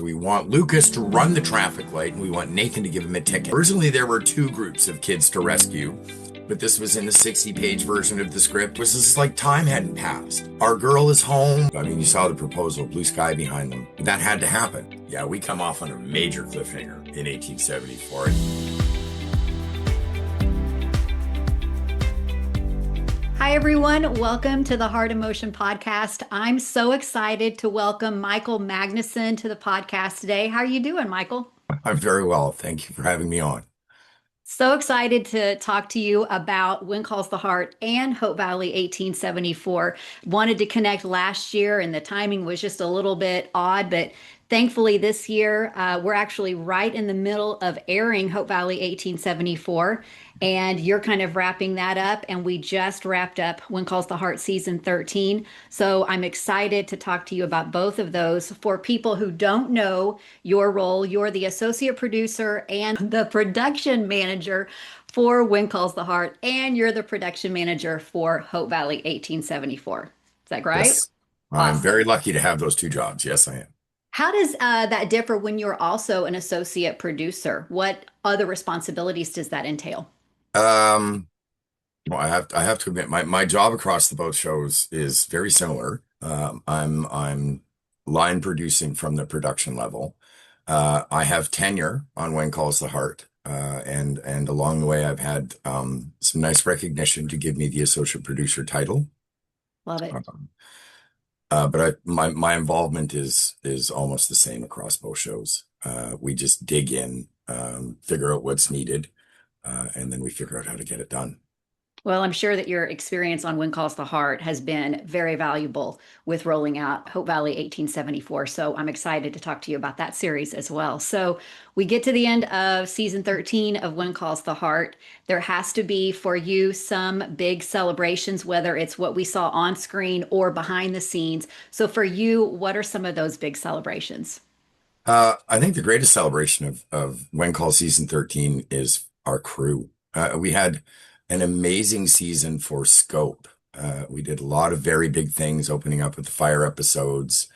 We want Lucas to run the traffic light and we want Nathan to give him a ticket. Originally, there were two groups of kids to rescue, but this was in the 60-page version of the script. It was just like time hadn't passed. Our girl is home. I mean, you saw the proposal, blue sky behind them. That had to happen. Yeah, we come off on a major cliffhanger in 1874. Hi, everyone. Welcome to the Heart Emotion Podcast. I'm so excited to welcome Michael Magnusson to the podcast today. How are you doing, Michael? I'm very well. Thank you for having me on. So excited to talk to you about When Calls the Heart and Hope Valley 1874. Wanted to connect last year, and the timing was just a little bit odd, but thankfully this year we're actually right in the middle of airing Hope Valley 1874, and you're kind of wrapping that up, and we just wrapped up When Calls the Heart season 13. So I'm excited to talk to you about both of those. For people who don't know your role, you're the associate producer and the production manager for When Calls the Heart, and you're the production manager for Hope Valley 1874. Is that right? Yes, I'm very Awesome. lucky to have those two jobs. Yes, I am. How does that differ when you're also an associate producer? What other responsibilities does that entail? Um, well, I have to admit my job across the both shows is very similar. I'm line producing from the production level. I have tenure on When Calls the Heart, and along the way I've had some nice recognition to give me the associate producer title. Love it. Um, but my involvement is almost the same across both shows. We just dig in, figure out what's needed, and then we figure out how to get it done. Well, I'm sure that your experience on When Calls the Heart has been very valuable with rolling out Hope Valley 1874. So I'm excited to talk to you about that series as well. So we get to the end of season 13 of When Calls the Heart. There has to be for you some big celebrations, whether it's what we saw on screen or behind the scenes. So for you, what are some of those big celebrations? I think the greatest celebration of When Call season 13 is our crew. We had an amazing season for scope. We did a lot of very big things, opening up with the fire episodes.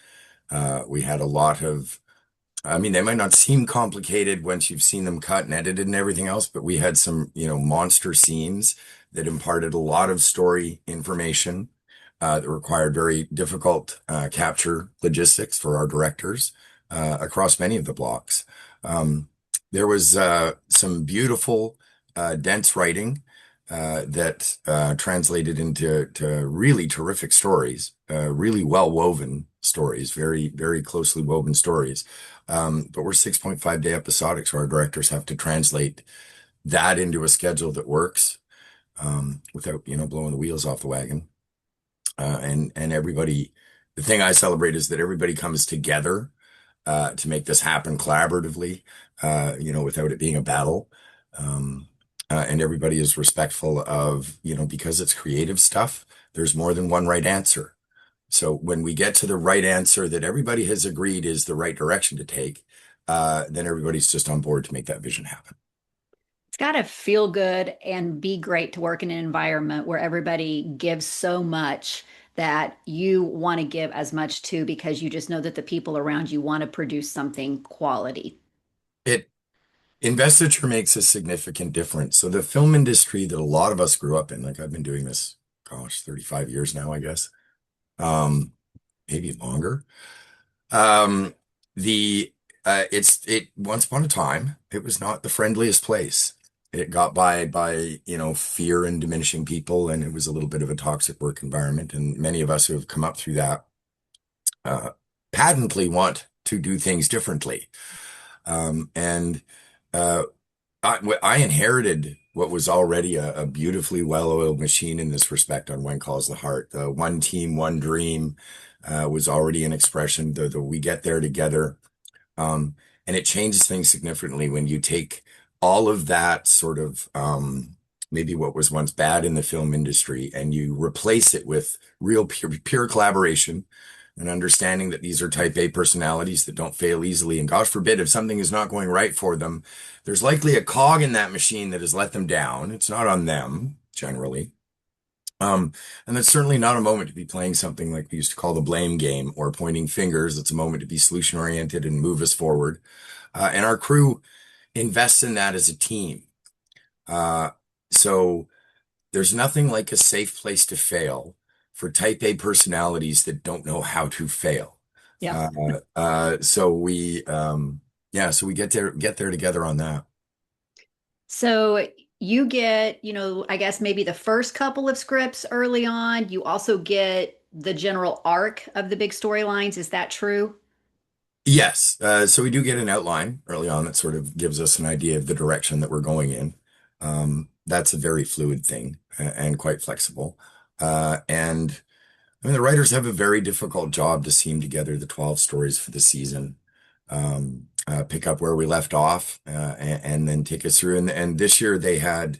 We had a lot of, I mean, they might not seem complicated once you've seen them cut and edited and everything else, but we had some, monster scenes that imparted a lot of story information that required very difficult capture logistics for our directors across many of the blocks. Um, there was some beautiful, dense writing that translated into really terrific stories, really well woven stories, very, very closely woven stories. But we're 6.5 day episodic, so our directors have to translate that into a schedule that works without, blowing the wheels off the wagon. And everybody, the thing I celebrate is that everybody comes together to make this happen collaboratively, without it being a battle. And everybody is respectful of, because it's creative stuff, there's more than one right answer. So when we get to the right answer that everybody has agreed is the right direction to take, then everybody's just on board to make that vision happen. It's got to feel good and be great to work in an environment where everybody gives so much that you want to give as much to because you just know that the people around you want to produce something quality. It Investiture makes a significant difference. So the film industry that a lot of us grew up in, like I've been doing this, gosh, 35 years now, I guess, um, maybe longer. Um, the it once upon a time, it was not the friendliest place. It got by fear and diminishing people, and it was a little bit of a toxic work environment. And many of us who have come up through that uh, patently want to do things differently. And uh, I inherited what was already a beautifully well-oiled machine in this respect on When Calls the Heart. The one team, one dream was already an expression. The we get there together. Um, and it changes things significantly when you take all of that sort of maybe what was once bad in the film industry and you replace it with real pure collaboration and understanding that these are type A personalities that don't fail easily. And gosh forbid, if something is not going right for them, there's likely a cog in that machine that has let them down. It's not on them, generally. Um, and that's certainly not a moment to be playing something like we used to call the blame game or pointing fingers. It's a moment to be solution oriented and move us forward. And our crew invests in that as a team. Uh, so there's nothing like a safe place to fail for type A personalities that don't know how to fail. Yep. So yeah, so we get there together on that. So you get, I guess maybe the first couple of scripts early on. You also get the general arc of the big storylines. Is that true? Yes, so we do get an outline early on that sort of gives us an idea of the direction that we're going in. That's a very fluid thing and quite flexible. And I mean, the writers have a very difficult job to seam together the 12 stories for the season, pick up where we left off, and then take us through. And this year they had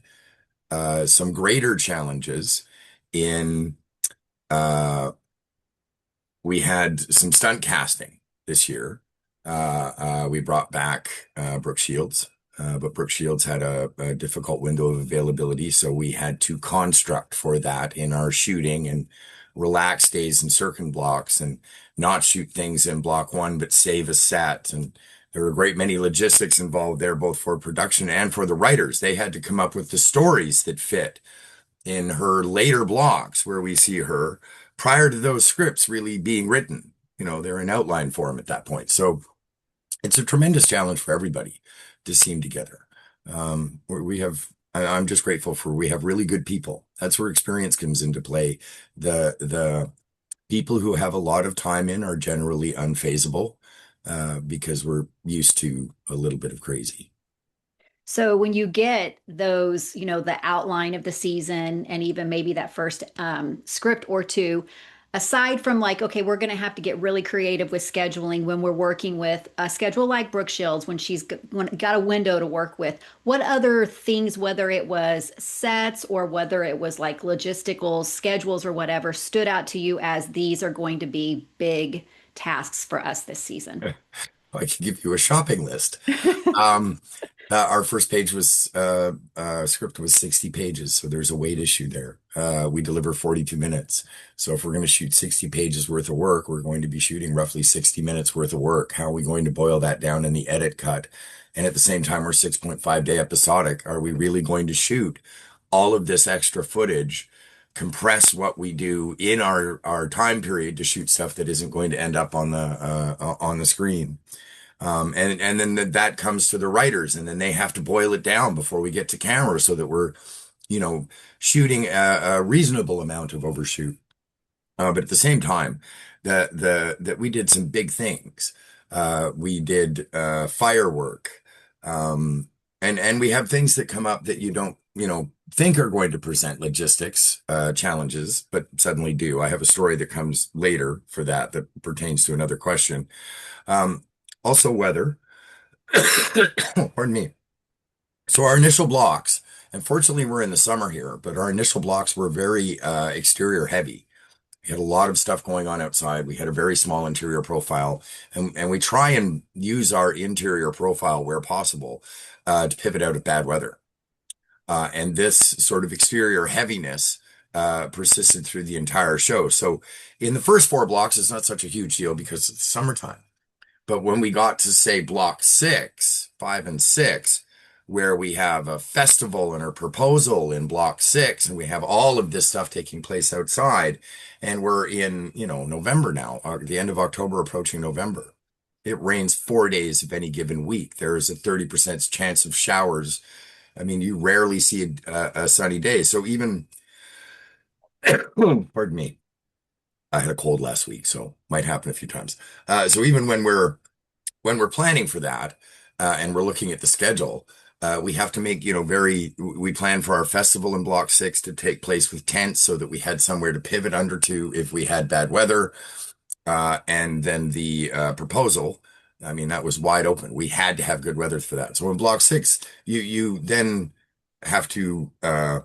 some greater challenges in uh, we had some stunt casting this year. We brought back Brooke Shields, but Brooke Shields had a difficult window of availability, so we had to construct for that in our shooting and relax days and circuit blocks and not shoot things in block one, but save a set. And there were a great many logistics involved there, both for production and for the writers. They had to come up with the stories that fit in her later blocks where we see her prior to those scripts really being written. You know, they're in outline form at that point. So it's a tremendous challenge for everybody to seam together. We have, I'm just grateful for we have really good people. That's where experience comes into play. The people who have a lot of time in are generally unfazable because we're used to a little bit of crazy. So when you get those, the outline of the season and even maybe that first script or two, aside from like, okay, we're going to have to get really creative with scheduling when we're working with a schedule like Brooke Shields when got a window to work with, what other things, whether it was sets or whether it was like logistical schedules or whatever, stood out to you as these are going to be big tasks for us this season? I can give you a shopping list. Um, our first page was script was 60 pages, so there's a weight issue there. We deliver 42 minutes. So if we're going to shoot 60 pages worth of work, we're going to be shooting roughly 60 minutes worth of work. How are we going to boil that down in the edit cut? And at the same time, we're 6.5 day episodic. Are we really going to shoot all of this extra footage, compress what we do in our time period to shoot stuff that isn't going to end up on the screen? And then that comes to the writers, and then they have to boil it down before we get to camera so that we're, you know, shooting a reasonable amount of overshoot. But at the same time, that we did some big things. We did firework, and we have things that come up that you don't, think are going to present logistics challenges, but suddenly do. I have a story that comes later for that that pertains to another question. Um, Also weather. Pardon me. So our initial blocks, and fortunately we're in the summer here, but our initial blocks were very exterior heavy. We had a lot of stuff going on outside. We had a very small interior profile, and we try and use our interior profile where possible to pivot out of bad weather. And this sort of exterior heaviness persisted through the entire show. So in the first four blocks, it's not such a huge deal because it's summertime. But when we got to say block six, five and six, where we have a festival and a proposal in block six, and we have all of this stuff taking place outside, and we're in, November now, the end of October approaching November. It rains 4 days of any given week. There is a 30% chance of showers. I mean, you rarely see a sunny day. So even, pardon me, I had a cold last week, so might happen a few times. So even when we're planning for that, and we're looking at the schedule, we have to make, we plan for our festival in Block 6 to take place with tents so that we had somewhere to pivot under to if we had bad weather. And then the proposal, I mean, that was wide open. We had to have good weather for that. So in Block 6, you then have to uh,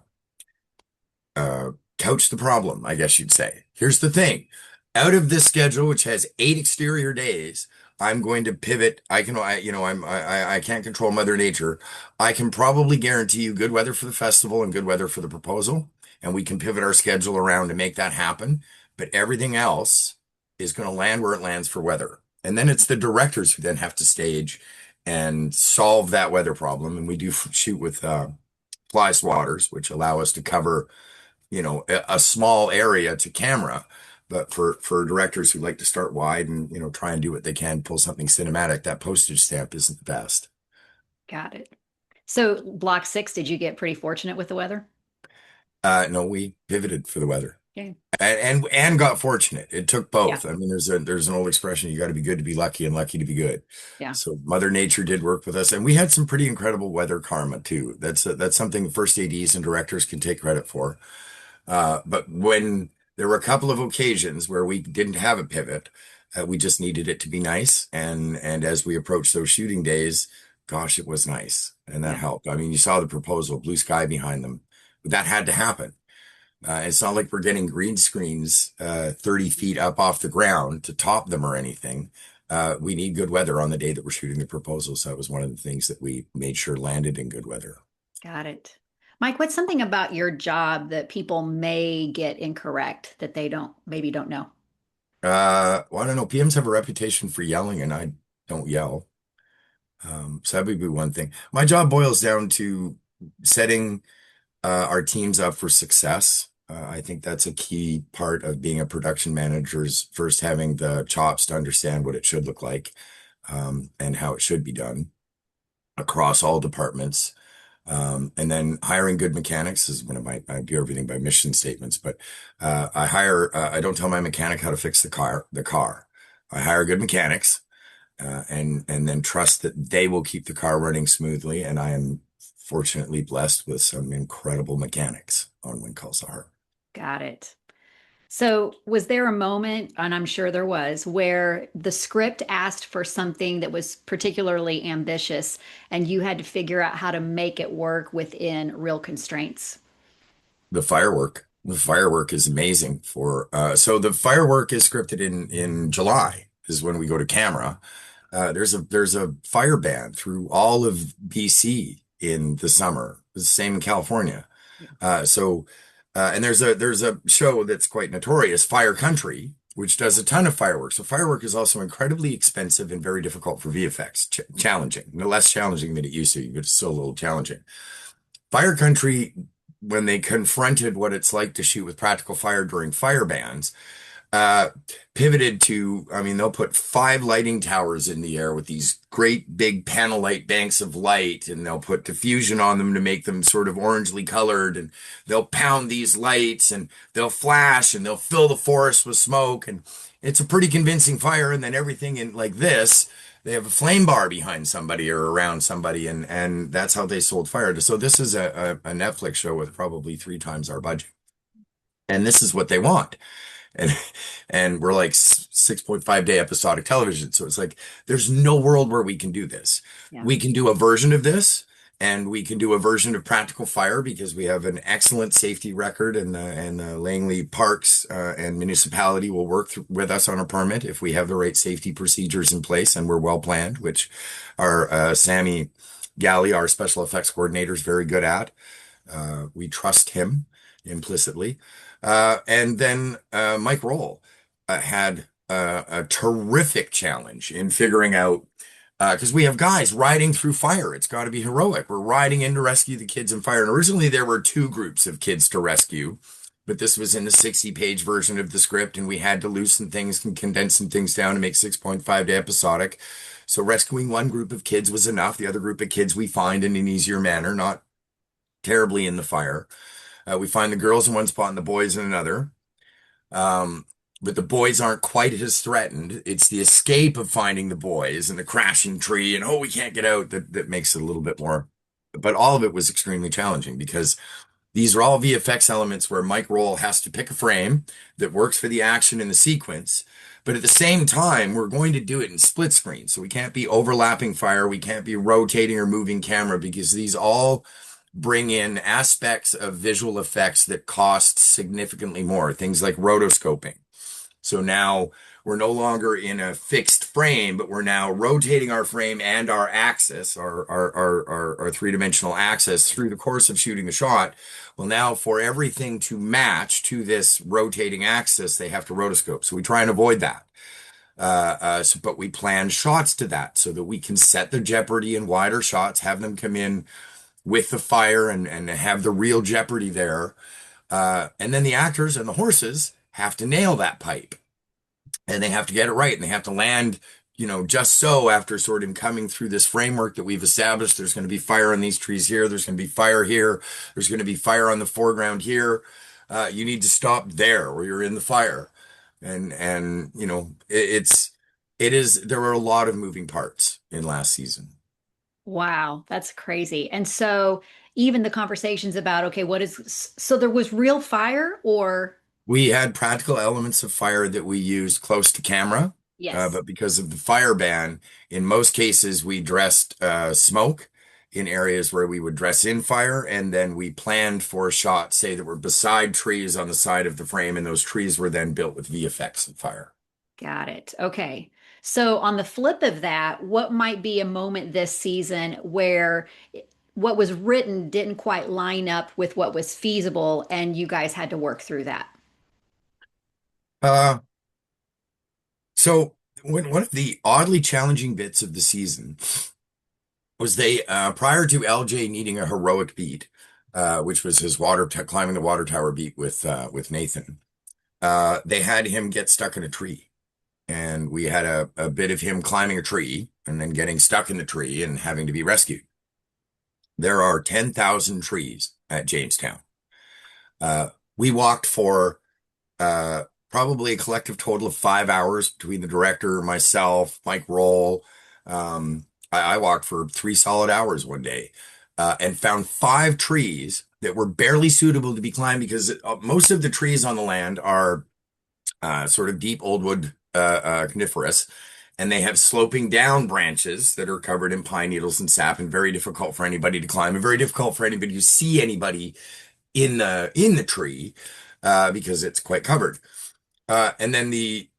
couch the problem, I guess you'd say. Here's the thing. Out of this schedule, which has 8 exterior days, I'm going to pivot. I can't control Mother Nature. I can probably guarantee you good weather for the festival and good weather for the proposal. and we can pivot our schedule around to make that happen. But everything else is going to land where it lands for weather. And then it's the directors who then have to stage and solve that weather problem. And we do shoot with fly swatters, which allow us to cover, a small area to camera. But for directors who like to start wide and, try and do what they can, pull something cinematic, that postage stamp isn't the best. Got it. So block six, did you get pretty fortunate with the weather? No, we pivoted for the weather. Okay. And got fortunate. It took Yeah. both. I mean, there's an old expression, you got to be good to be lucky and lucky to be good. Yeah. So Mother Nature did work with us, and we had some pretty incredible weather karma too. That's something first ADs and directors can take credit for. But when there were a couple of occasions where we didn't have a pivot, we just needed it to be nice. And as we approached those shooting days, gosh, it was nice, and that Yeah. helped. I mean, you saw the proposal, blue sky behind them, but that had to happen. It's not like we're getting green screens 30 feet up off the ground to top them or anything. We need good weather on the day that we're shooting the proposal. So that was one of the things that we made sure landed in good weather. Got it. Mike, what's something about your job that people may get incorrect that they maybe don't know? Well, I don't know. PMs have a reputation for yelling, and I don't yell. So that would be one thing. My job boils down to setting our teams up for success. I think that's a key part of being a production manager is first having the chops to understand what it should look like, and how it should be done across all departments. And then hiring good mechanics is one of I do everything by mission statements, but I don't tell my mechanic how to fix the car. I hire good mechanics, and then trust that they will keep the car running smoothly. And I am fortunately blessed with some incredible mechanics on Wind Calls the Heart. Got it. So, was there a moment, and I'm sure there was, where the script asked for something that was particularly ambitious and you had to figure out how to make it work within real constraints? The firework is amazing so the firework is scripted in July is when we go to camera. There's a fire ban through all of BC in the summer. It's the same in California. Yeah. And there's a show that's quite notorious, Fire Country, which does a ton of fireworks. So firework is also incredibly expensive and very difficult for VFX. Challenging, no less challenging than it used to be, but it's still a little challenging. Fire Country, when they confronted what it's like to shoot with practical fire during fire bans, uh, pivoted to, I mean, they'll put 5 lighting towers in the air with these great big panel light banks of light, and they'll put diffusion on them to make them sort of orangely colored, and they'll pound these lights and they'll flash and they'll fill the forest with smoke. And it's a pretty convincing fire. And then everything in like this, they have a flame bar behind somebody or around somebody, and that's how they sold fire. So this is a Netflix show with probably 3 times our budget. And this is what they want. And and we're like 6.5 day episodic television. So it's like there's no world where we can do this. Yeah. We can do a version of this, and we can do a version of practical fire because we have an excellent safety record, and the Langley Parks and municipality will work with us on a permit if we have the right safety procedures in place and we're well planned, which our Sammy Galley, our special effects coordinator, is very good at. We trust him implicitly. And then Mike Roll had a terrific challenge in figuring out, because we have guys riding through fire. It's got to be heroic. We're riding in to rescue the kids in fire. And originally there were 2 groups of kids to rescue, but this was in the 60-page version of the script, and we had to loosen things and condense some things down to make 6.5 day episodic. So rescuing one group of kids was enough. The other group of kids we find in an easier manner, not terribly in the fire. We find the girls in one spot and the boys in another. But the boys aren't quite as threatened. It's the escape of finding the boys and the crashing tree and, oh, we can't get out, that makes it a little bit more. But all of it was extremely challenging because these are all VFX elements where Mike Roll has to pick a frame that works for the action and the sequence. But at the same time, we're going to do it in split screen. So we can't be overlapping fire. We can't be rotating or moving camera because these all bring in aspects of visual effects that cost significantly more, things like rotoscoping. So now We're no longer in a fixed frame, but we're now rotating our frame and our axis, our three-dimensional axis through the course of shooting the shot. Well, now for everything to match to this rotating axis, they have to rotoscope. So we try and avoid that. But we plan shots to that so that we can set the jeopardy in wider shots, have them come in with the fire and have the real jeopardy there. And then the actors and the horses have to nail that pipe and they have to get it right and they have to land, just so after sort of coming through this framework that we've established. There's going to be fire on these trees here. There's going to be fire here. There's going to be fire on the foreground here. You need to stop there or you're in the fire. And there were a lot of moving parts in last season. Wow, that's crazy. And so even the conversations about, okay, so there was real fire or We had practical elements of fire that we used close to camera, yes, but because of the fire ban, in most cases we dressed smoke in areas where we would dress in fire, and then we planned for shots, say that were beside trees on the side of the frame, and those trees were then built with VFX of fire. got it. Okay. So on the flip of that, what might be a moment this season where what was written didn't quite line up with what was feasible and you guys had to work through that? Uh, so one of the oddly challenging bits of the season was they prior to LJ needing a heroic beat, which was his climbing the water tower beat with Nathan. They had him get stuck in a tree, and we had a bit of him climbing a tree and then getting stuck in the tree and having to be rescued. There are 10,000 trees at Jamestown. We walked for uh, probably a collective total of 5 hours between the director, myself, Mike Roll. I walked for 3 solid hours one day and found 5 trees that were barely suitable to be climbed because most of the trees on the land are sort of deep old wood coniferous, and they have sloping down branches that are covered in pine needles and sap and very difficult for anybody to climb and very difficult for anybody to see anybody in the tree because it's quite covered. And then the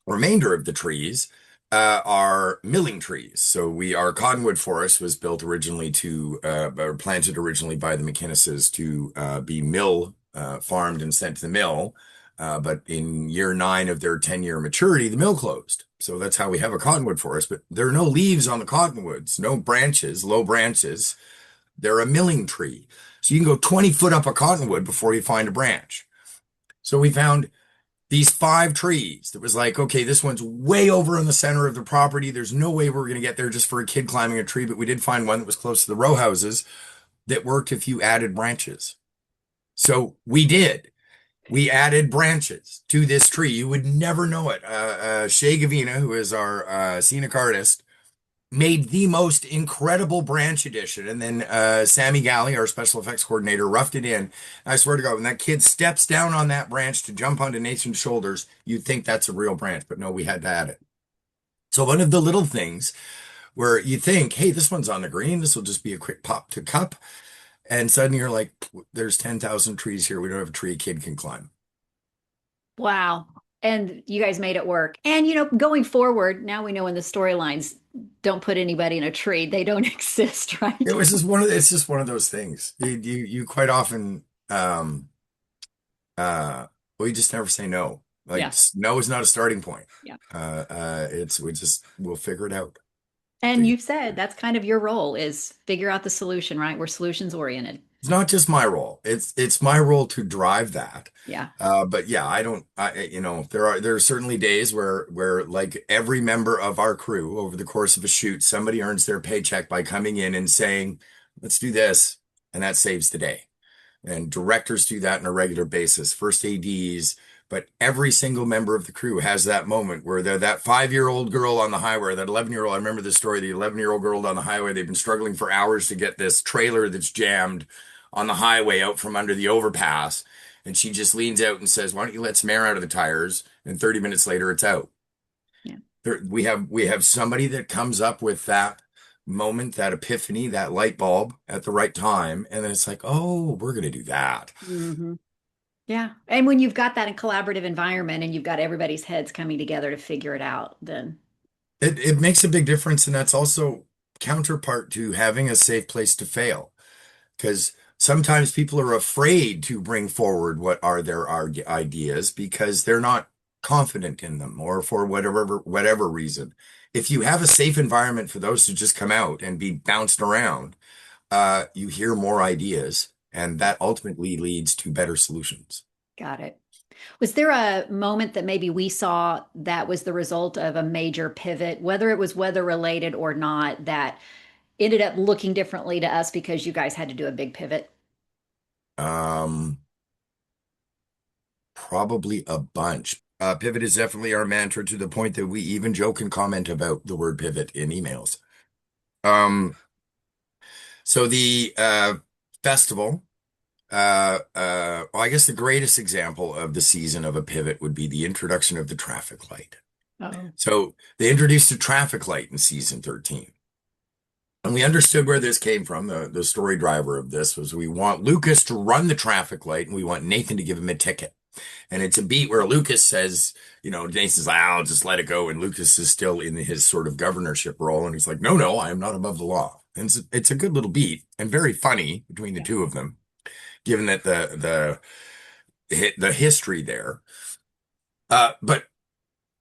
remainder of the trees are milling trees. So our cottonwood forest was built originally or planted originally by the McInneses to be mill farmed and sent to the mill. But in year 9 of their 10-year maturity, the mill closed. So that's how we have a cottonwood forest. But there are no leaves on the cottonwoods, no branches, low branches. They're a milling tree. So you can go 20 foot up a cottonwood before you find a branch. So we found these 5 trees that was like, okay, this one's way over in the center of the property. There's no way we're going to get there just for a kid climbing a tree. But we did find one that was close to the row houses that worked if you added branches. So we did. We added branches to this tree. You would never know it. Shay Gavina, who is our scenic artist, made the most incredible branch addition. And then Sammy Galley, our special effects coordinator, roughed it in. I swear to God, when that kid steps down on that branch to jump onto Nathan's shoulders, you'd think that's a real branch. But no, we had to add it. So one of the little things where you think, hey, this one's on the green. This will just be a quick pop to cup. And suddenly you're like, there's 10,000 trees here. We don't have a tree a kid can climb. Wow. And you guys made it work. And, going forward, now we know in the storylines, don't put anybody in a tree. They don't exist, right? It's just one of those things. You quite often, well, you just never say no. Like Yeah. no is not a starting point. Yeah. We'll figure it out. And you've said that's kind of your role is figure out the solution, right? We're solutions oriented. It's not just my role. It's my role to drive that. Yeah. But yeah, there are certainly days where like every member of our crew over the course of a shoot, somebody earns their paycheck by coming in and saying, let's do this. And that saves the day. And directors do that on a regular basis, first ADs, but every single member of the crew has that moment where they're that 5-year-old girl on the highway, or that 11-year-old. I remember the story, the 11-year-old girl on the highway. They've been struggling for hours to get this trailer that's jammed on the highway out from under the overpass. And she just leans out and says, why don't you let some air out of the tires? And 30 minutes later, it's out. Yeah. We have somebody that comes up with that moment, that epiphany, that light bulb at the right time. And then it's like, oh, we're going to do that. Hmm. Yeah. And when you've got that in collaborative environment and you've got everybody's heads coming together to figure it out, then It makes a big difference, and that's also counterpart to having a safe place to fail. Because sometimes people are afraid to bring forward what are their ideas because they're not confident in them or for whatever reason. If you have a safe environment for those to just come out and be bounced around, you hear more ideas, and that ultimately leads to better solutions. got it. Was there a moment that maybe we saw that was the result of a major pivot, whether it was weather related or not, that ended up looking differently to us because you guys had to do a big pivot? Um, Probably a bunch. Pivot is definitely our mantra to the point that we even joke and comment about the word pivot in emails. Um, so the festival, well, I guess the greatest example of the season of a pivot would be the introduction of the traffic light. Oh, So they introduced a traffic light in season 13. And we understood where this came from. The story driver of this was we want Lucas to run the traffic light and we want Nathan to give him a ticket. And it's a beat where Lucas says, Nathan's like, I'll just let it go. And Lucas is still in his sort of governorship role. And he's like, no, no, I am not above the law. And it's a good little beat and very funny between the yeah. two of them, given that the history there. But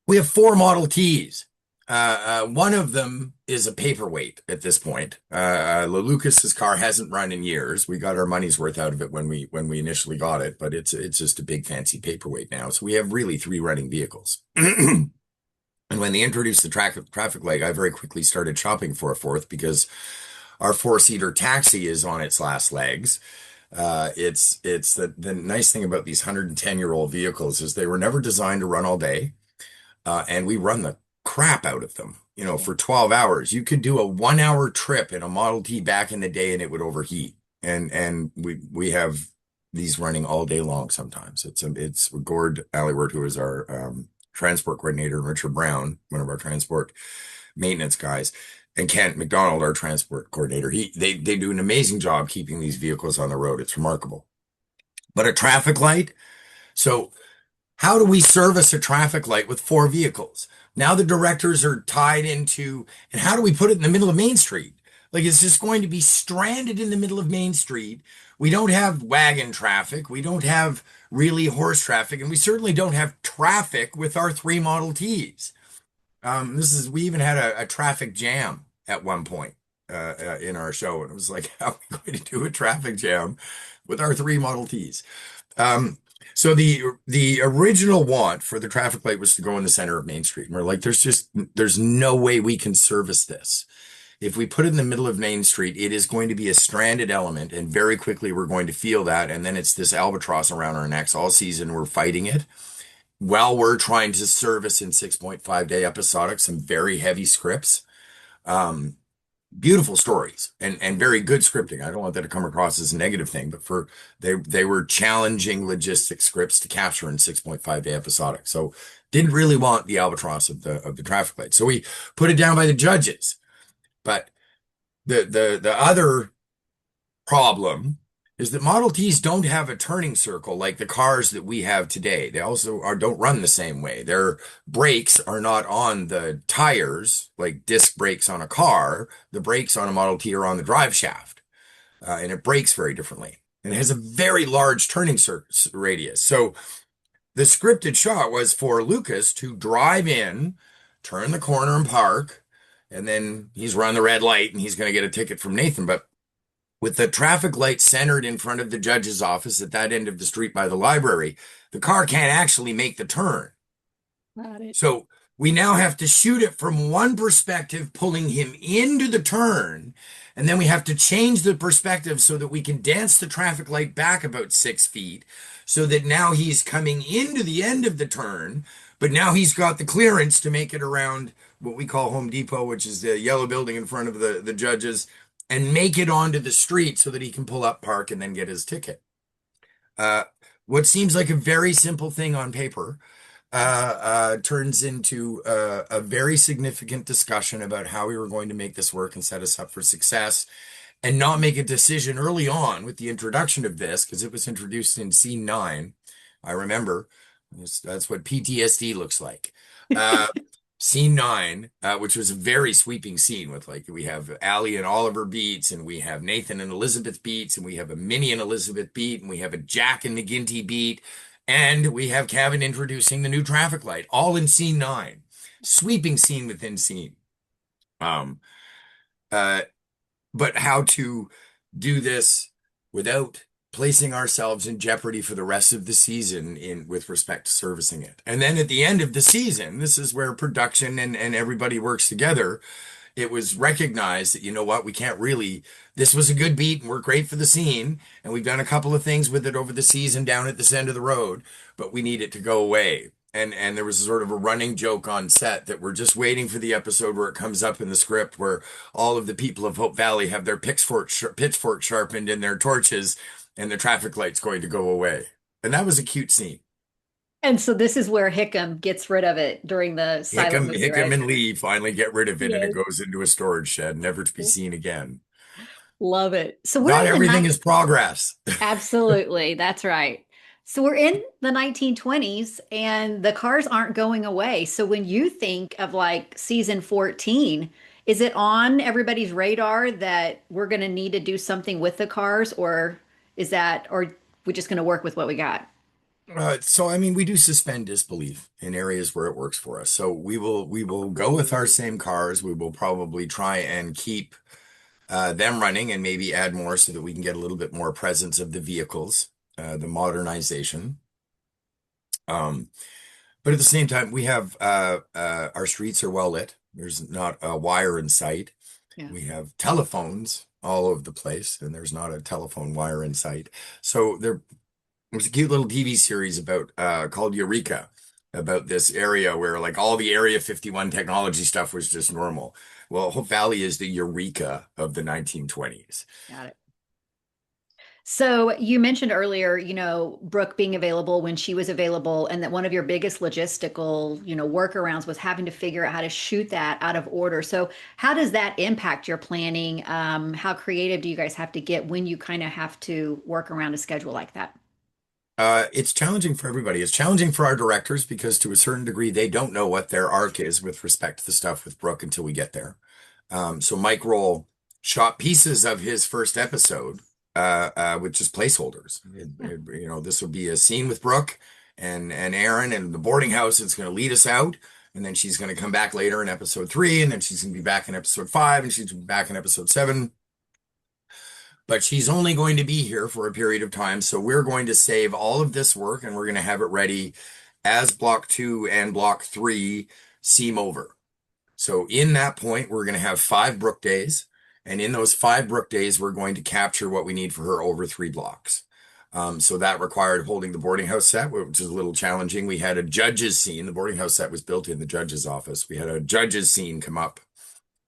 we have four Model Ts. One of them is a paperweight at this point. Lucas's car hasn't run in years. We got our money's worth out of it when we initially got it, but it's just a big fancy paperweight now. So we have really three running vehicles. And when they introduced the traffic light, I very quickly started shopping for a fourth because our four-seater taxi is on its last legs. It's the nice thing about these 110-year-old vehicles is they were never designed to run all day. And we run the crap out of them, Yeah. for 12 hours. You could do a 1 hour trip in a Model T back in the day and it would overheat. And we have these running all day long sometimes. It's Gord Allyward, who is our transport coordinator, and Richard Brown, one of our transport maintenance guys, and Kent McDonald, our transport coordinator. They do an amazing job keeping these vehicles on the road. It's remarkable. But a traffic light, so how do we service a traffic light with four vehicles? Now the directors are tied into, and how do we put it in the middle of Main Street? Like, it's just going to be stranded in the middle of Main Street. We don't have wagon traffic. We don't have really horse traffic. And we certainly don't have traffic with our three Model Ts. We even had a traffic jam at one point in our show. And it was like, how are we going to do a traffic jam with our three Model Ts? Um, so the original want for the traffic light was to go in the center of Main Street. And we're like, there's no way we can service this. If we put it in the middle of Main Street, it is going to be a stranded element, and very quickly we're going to feel that. And then it's this albatross around our necks all season. We're fighting it while we're trying to service in 6.5 day episodic some very heavy scripts. Um, Beautiful stories and very good scripting. I don't want that to come across as a negative thing, but they were challenging logistic scripts to capture in 6.5 day episodic. So didn't really want the albatross of the traffic light. So we put it down by the judges. But the other problem is that Model Ts don't have a turning circle like the cars that we have today. They also don't run the same way. Their brakes are not on the tires, like disc brakes on a car. The brakes on a Model T are on the drive shaft, and it brakes very differently. And it has a very large turning radius. So the scripted shot was for Lucas to drive in, turn the corner and park, and then he's run the red light and he's going to get a ticket from Nathan. But with the traffic light centered in front of the judge's office at that end of the street by the library, the car can't actually make the turn. Got it. So we now have to shoot it from one perspective, pulling him into the turn. And then we have to change the perspective so that we can dance the traffic light back about 6 feet so that now he's coming into the end of the turn, but now he's got the clearance to make it around what we call Home Depot, which is the yellow building in front of the judges, and make it onto the street so that he can pull up, park, and then get his ticket. Uh, what seems like a very simple thing on paper turns into a very significant discussion about how we were going to make this work and set us up for success. and not make a decision early on with the introduction of this, because it was introduced in scene 9. I remember that's what PTSD looks like. Uh, Scene 9, which was a very sweeping scene with like we have Allie and Oliver beats, and we have Nathan and Elizabeth beats, and we have a Minnie and Elizabeth beat, and we have a Jack and McGinty beat, and we have Kevin introducing the new traffic light, all in scene 9. Sweeping scene within scene. Um, uh, but how to do this without placing ourselves in jeopardy for the rest of the season in with respect to servicing it. And then at the end of the season, this is where production and everybody works together. It was recognized that, you know what, we can't really, this was a good beat and we're great for the scene. And we've done a couple of things with it over the season down at this end of the road, but we need it to go away. And there was sort of a running joke on set that we're just waiting for the episode where it comes up in the script where all of the people of Hope Valley have their pitchfork sharpened in their torches and the traffic light's going to go away. And that was a cute scene. And so this is where Hickam gets rid of it during the silent movie, Hickam right? and Lee finally get rid of it and it Yes. goes into a storage shed, never to be seen again. Love it. So we're Not in the everything night. is progress. Absolutely. That's right. So we're in the 1920s and the cars aren't going away. So when you think of like season 14, is it on everybody's radar that we're going to need to do something with the cars, or or we're just going to work with what we got? So I mean, we do suspend disbelief in areas where it works for us. So we will go with our same cars. We will probably try and keep them running and maybe add more so that we can get a little bit more presence of the vehicles, the modernization. Um, but at the same time, we have our streets are well lit. There's not a wire in sight. Yeah. We have telephones all over the place, and there's not a telephone wire in sight. So there's a cute little TV series about called Eureka about this area where like all the Area 51 technology stuff was just normal. Well, Hope Valley is the Eureka of the 1920s. Got it. So you mentioned earlier, Brooke being available when she was available, and that one of your biggest logistical, workarounds was having to figure out how to shoot that out of order. So how does that impact your planning? How creative do you guys have to get when you kind of have to work around a schedule like that? It's challenging for everybody. It's challenging for our directors because to a certain degree, they don't know what their arc is with respect to the stuff with Brooke until we get there. So Mike Roll shot pieces of his first episode with just placeholders. Yeah. This would be a scene with Brooke and Aaron and the boarding house. It's going to lead us out, and then she's going to come back later in episode 3, and then she's going to be back in episode 5, and she's going to be back in episode 7. But she's only going to be here for a period of time, so we're going to save all of this work, and we're going to have it ready as block 2 and block 3 seam over. So in that point, we're going to have 5 Brook days. And in those 5 Brook days, we're going to capture what we need for her over 3 blocks. So that required holding the boarding house set, which is a little challenging. We had a judge's scene. The boarding house set was built in the judge's office. We had a judge's scene come up,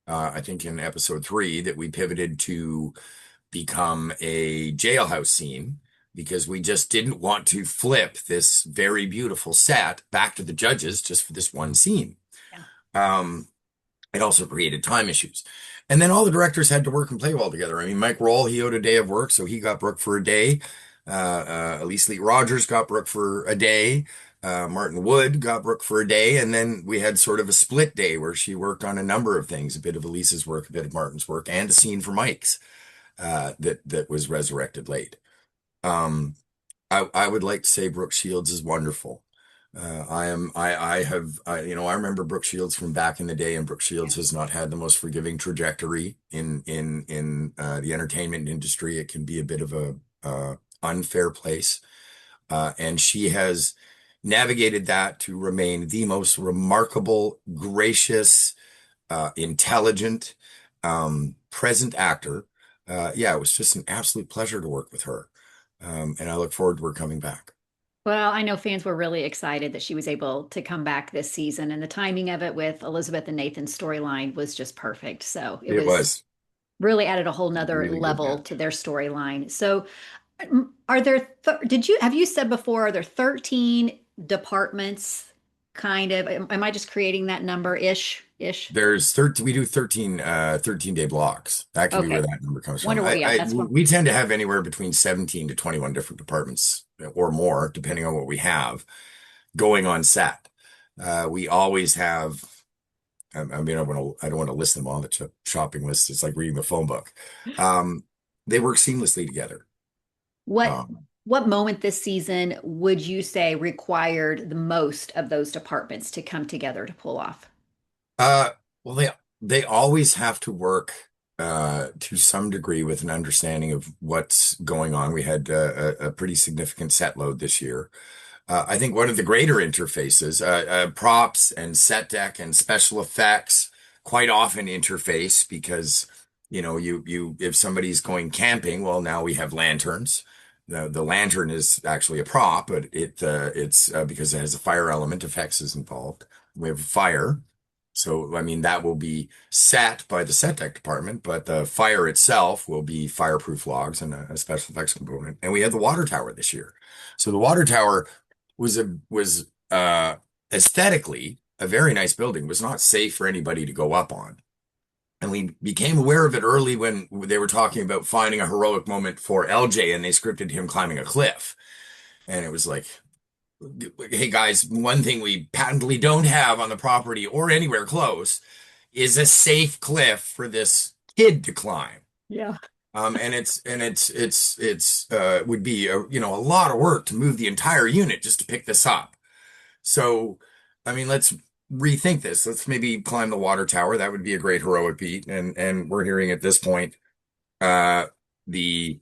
I think in episode 3, that we pivoted to become a jailhouse scene because we just didn't want to flip this very beautiful set back to the judges just for this one scene. Yeah. It also created time issues. And then all the directors had to work and play well together. I mean, Mike Roll, he owed a day of work, so he got Brooke for a day. Elise Lee Rogers got Brooke for a day. Martin Wood got Brooke for a day. And then we had sort of a split day where she worked on a number of things, a bit of Elise's work, a bit of Martin's work, and a scene for Mike's that was resurrected late. I would like to say Brooke Shields is wonderful. I remember Brooke Shields from back in the day, and Brooke Shields has not had the most forgiving trajectory in the entertainment industry. It can be a bit of a unfair place, and she has navigated that to remain the most remarkable, gracious, intelligent, present actor. Yeah, it was just an absolute pleasure to work with her, and I look forward to her coming back. Well, I know fans were really excited that she was able to come back this season, and the timing of it with Elizabeth and Nathan's storyline was just perfect. So it It was was really added a whole nother really good level to match. their storyline. So are there, have you said before, are there 13 departments kind of, am I just creating that number-ish? ish? There's 13, we do 13-day blocks. That could be where Okay. that number comes from. Wonder what, yeah, that's what. We tend to have anywhere between 17 to 21 different departments or more, depending on what we have going on set. We always have, I mean, I don't want to list them all, the shopping list. It's like reading the phone book. Um, they work seamlessly together. What Um, what moment this season would you say required the most of those departments to come together to pull off? Uh, well, they always have to work to some degree with an understanding of what's going on. We had a pretty significant set load this year. I think one of the greater interfaces, props and set deck and special effects, quite often interface because if somebody's going camping, well, now we have lanterns. The lantern is actually a prop, but it's because it has a fire element, effects is involved. We have fire. So, I mean, that will be set by the set deck department, but the fire itself will be fireproof logs and a special effects component. And we had the water tower this year. So the water tower was aesthetically a very nice building, was not safe for anybody to go up on. And we became aware of it early when they were talking about finding a heroic moment for LJ and they scripted him climbing a cliff. And it was like, hey guys, one thing we patently don't have on the property or anywhere close is a safe cliff for this kid to climb. Yeah. And it's would be a lot of work to move the entire unit just to pick this up. So, I mean, let's rethink this. Let's maybe climb the water tower. That would be a great heroic beat. And we're hearing at this point, the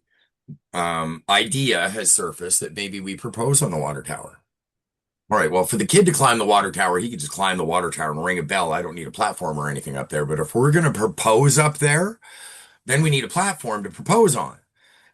idea has surfaced that maybe we propose on the water tower. All right, well, for the kid to climb the water tower, he could just climb the water tower and ring a bell. I don't need a platform or anything up there. But if we're going to propose up there, then we need a platform to propose on.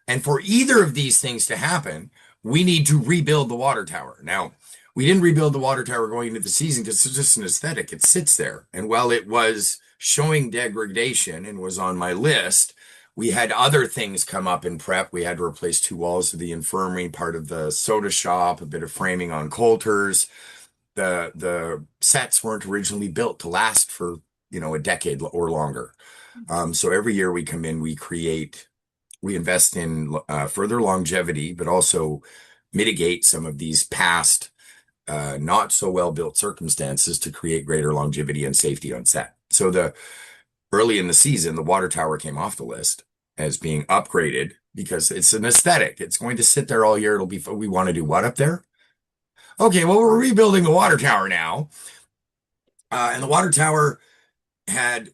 And for either of these things to happen, we need to rebuild the water tower. Now, we didn't rebuild the water tower going into the season because it's just an aesthetic. It sits there. And while it was showing degradation and was on my list, we had other things come up in prep. We had to replace two walls of the infirmary, part of the soda shop, a bit of framing on Coulter's. The sets weren't originally built to last for, a decade or longer. So every year we come in, we invest in further longevity, but also mitigate some of these past not so well built circumstances to create greater longevity and safety on set. So the early in the season, the water tower came off the list as being upgraded because it's an aesthetic. It's going to sit there all year. We want to do what up there? Okay, well, we're rebuilding the water tower now. And the water tower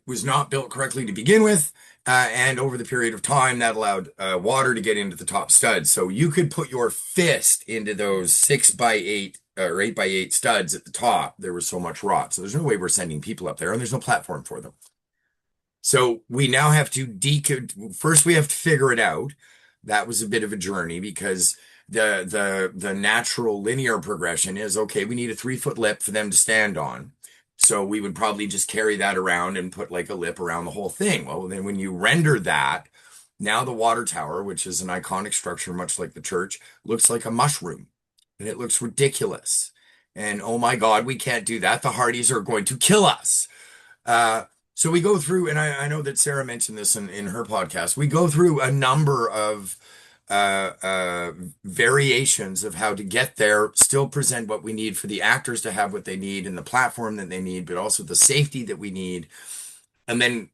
was not built correctly to begin with. And over the period of time, that allowed water to get into the top studs. So you could put your fist into those 6x8 or 8x8 studs at the top. There was so much rot. So there's no way we're sending people up there, and there's no platform for them. So we now have to first we have to figure it out. That was a bit of a journey because the natural linear progression is okay, we need a 3-foot lip for them to stand on. So we would probably just carry that around and put like a lip around the whole thing. Well, then when you render that, now the water tower, which is an iconic structure, much like the church, looks like a mushroom and it looks ridiculous. And oh my God, we can't do that. The Hearties are going to kill us. So we go through, and I know that Sarah mentioned this in her podcast. We go through a number of variations of how to get there, still present what we need for the actors to have what they need and the platform that they need, but also the safety that we need. And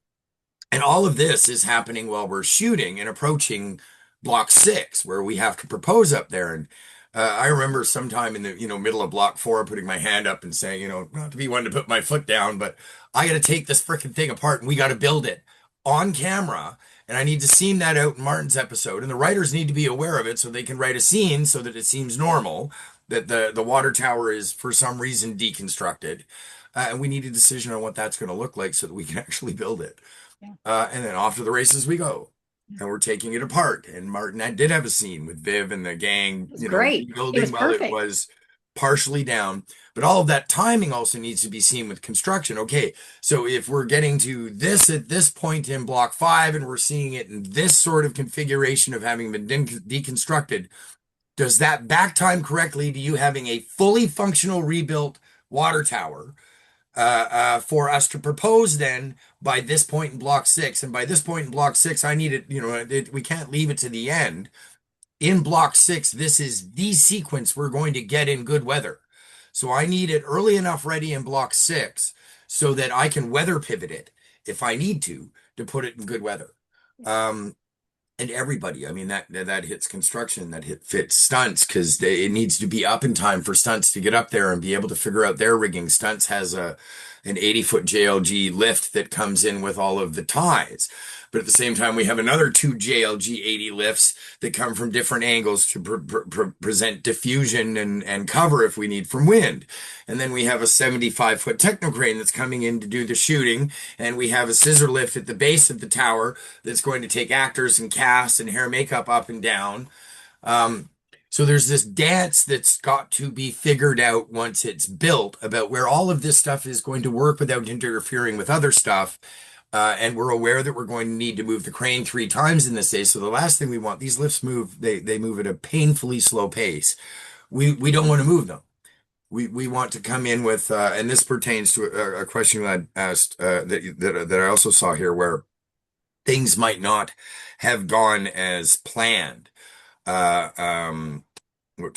all of this is happening while we're shooting and approaching block 6, where we have to propose up there. And I remember sometime in the middle of block 4, putting my hand up and saying, not to be one to put my foot down, but I got to take this freaking thing apart and we got to build it on camera. And I need to scene that out in Martin's episode. And the writers need to be aware of it so they can write a scene so that it seems normal that the water tower is for some reason deconstructed. And we need a decision on what that's going to look like so that we can actually build it. Yeah. And then off to the races we go. And we're taking it apart. And Martin did have a scene with Viv and the gang, It was great. It rebuilding was while it perfect. was partially down. But all of that timing also needs to be seen with construction. Okay, so if we're getting to this at this point in block 5 and we're seeing it in this sort of configuration of having been deconstructed, does that back time correctly to you having a fully functional rebuilt water tower for us to propose then by this point in block six. And by this point in block six, I need it, we can't leave it to the end. In block six, this is the sequence we're going to get in good weather. So I need it early enough ready in block six so that I can weather pivot it if I need to put it in good weather. Um, and everybody, I mean, that hits construction, fits stunts because it needs to be up in time for stunts to get up there and be able to figure out their rigging. Stunts has an 80-foot JLG lift that comes in with all of the ties. But at the same time, we have another two JLG 80 lifts that come from different angles to present diffusion and cover if we need from wind. And then we have a 75-foot techno crane that's coming in to do the shooting. And we have a scissor lift at the base of the tower that's going to take actors and cast and hair makeup up and down. Um, so there's this dance that's got to be figured out once it's built about where all of this stuff is going to work without interfering with other stuff. And we're aware that we're going to need to move the crane 3 times in this day. So the last thing we want, these lifts move, they move at a painfully slow pace. We don't want to move them. We want to come in with, and this pertains to a question I asked that I also saw here, where things might not have gone as planned. Uh, um,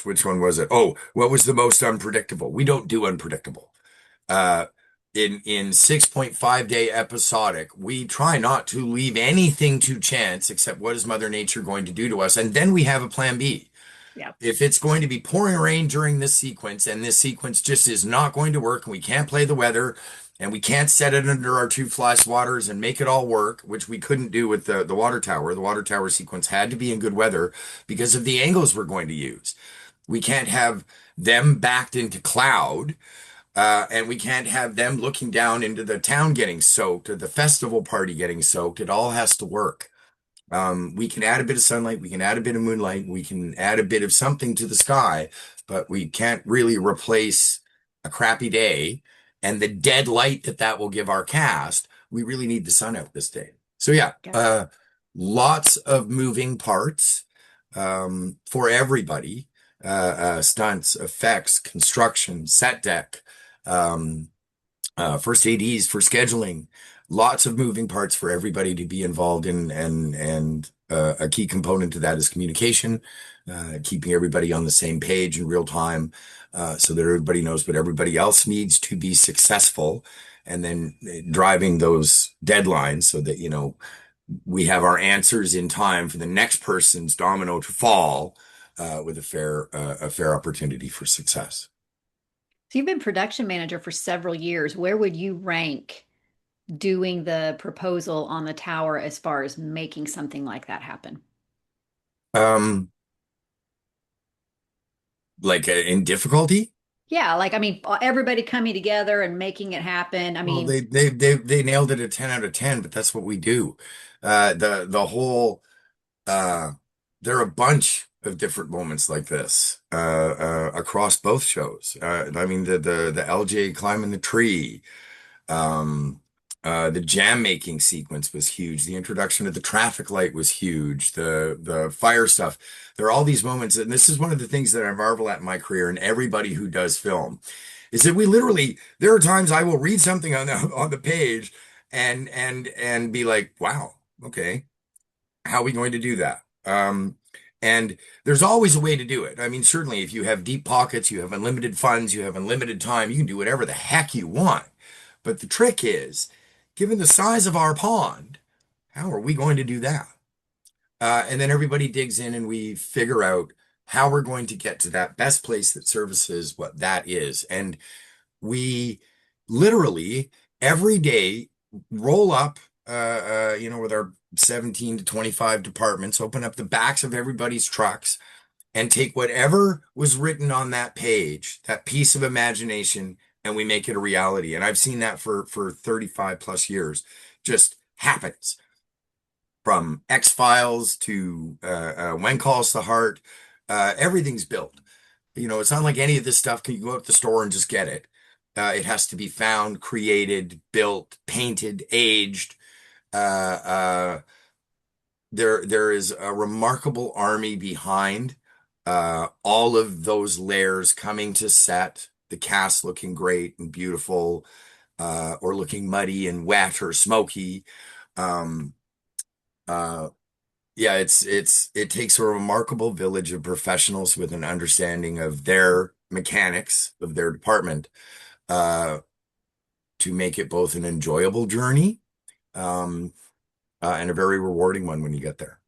which one was it? Oh, what was the most unpredictable? We don't do unpredictable. Uh, in 6.5 day episodic, we try not to leave anything to chance except what is Mother Nature going to do to us, and then we have a plan B. Yeah. If it's going to be pouring rain during this sequence and this sequence just is not going to work and we can't play the weather and we can't set it under our two fly swatters and make it all work, which we couldn't do with the water tower. The water tower sequence had to be in good weather because of the angles we're going to use. We can't have them backed into cloud, and we can't have them looking down into the town getting soaked or the festival party getting soaked. It all has to work. We can add a bit of sunlight, we can add a bit of moonlight, we can add a bit of something to the sky, but we can't really replace a crappy day and the dead light that will give our cast. We really need the sun out this day. So yeah, Okay. lots of moving parts for everybody. Stunts, effects, construction, set deck, um, first ADs for scheduling, lots of moving parts for everybody to be involved in, and a key component to that is communication, keeping everybody on the same page in real time, so that everybody knows what everybody else needs to be successful, and then driving those deadlines so that we have our answers in time for the next person's domino to fall, with a fair opportunity for success. So you've been production manager for several years. Where would you rank doing the proposal on the tower as far as making something like that happen? Um, like in difficulty? Yeah, like I mean, everybody coming together and making it happen. I Well, mean, they nailed it at 10 out of 10, but that's what we do. The whole there are a bunch of different moments like this across both shows. I mean the LJ climbing the tree, um, the jam making sequence was huge. The introduction of the traffic light was huge. The fire stuff. There are all these moments, and this is one of the things that I marvel at in my career and everybody who does film, is that we literally, there are times I will read something on the page and be like, wow, okay, how are we going to do that? And there's always a way to do it. I mean, certainly if you have deep pockets, you have unlimited funds, you have unlimited time, you can do whatever the heck you want. But the trick is, given the size of our pond, how are we going to do that? And then everybody digs in and we figure out how we're going to get to that best place that services what that is. And we literally every day roll up, with our 17 to 25 departments, open up the backs of everybody's trucks and take whatever was written on that page, that piece of imagination, and we make it a reality. And I've seen that for 35 plus years, just happens, from X-Files to When Calls the Heart. Everything's built. It's not like any of this stuff can you go up the store and just get it. It has to be found, created, built, painted, aged. Uh, uh, there is a remarkable army behind all of those layers coming to set, the cast looking great and beautiful. or looking muddy and wet or smoky. Um, uh, yeah, it takes a remarkable village of professionals with an understanding of their mechanics of their department uh, to make it both an enjoyable journey um, and a very rewarding one when you get there.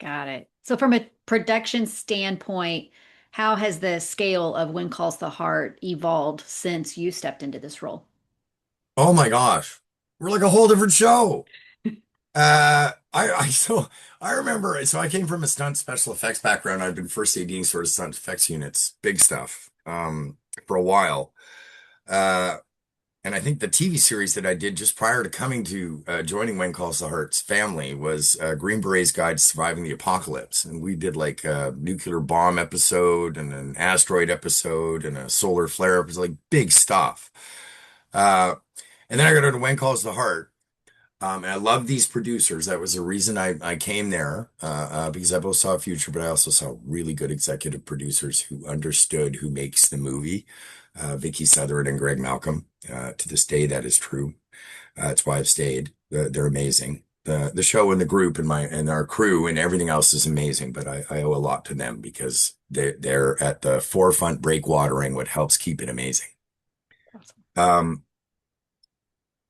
Got it. So, from a production standpoint, how has the scale of When Calls the Heart evolved since you stepped into this role? Oh my gosh, we're like a whole different show. So I remember, so I came from a stunt special effects background. I've been first ADing sort of stunt effects units, big stuff, for a while. Uh, and I think the TV series that I did just prior to coming to joining When Calls the Heart's family was Green Beret's Guide to Surviving the Apocalypse. And we did like a nuclear bomb episode and an asteroid episode and a solar flare episode, like big stuff. Uh, and then I got into When Calls the Heart. And I love these producers. That was the reason I came there, because I both saw a future, but I also saw really good executive producers who understood who makes the movie. Vicky Southard and Greg Malcolm. To this day, that is true. That's why I've stayed. They're amazing. The show and the group and our crew and everything else is amazing, but I owe a lot to them because they're at the forefront breakwatering what helps keep it amazing. Awesome. Um,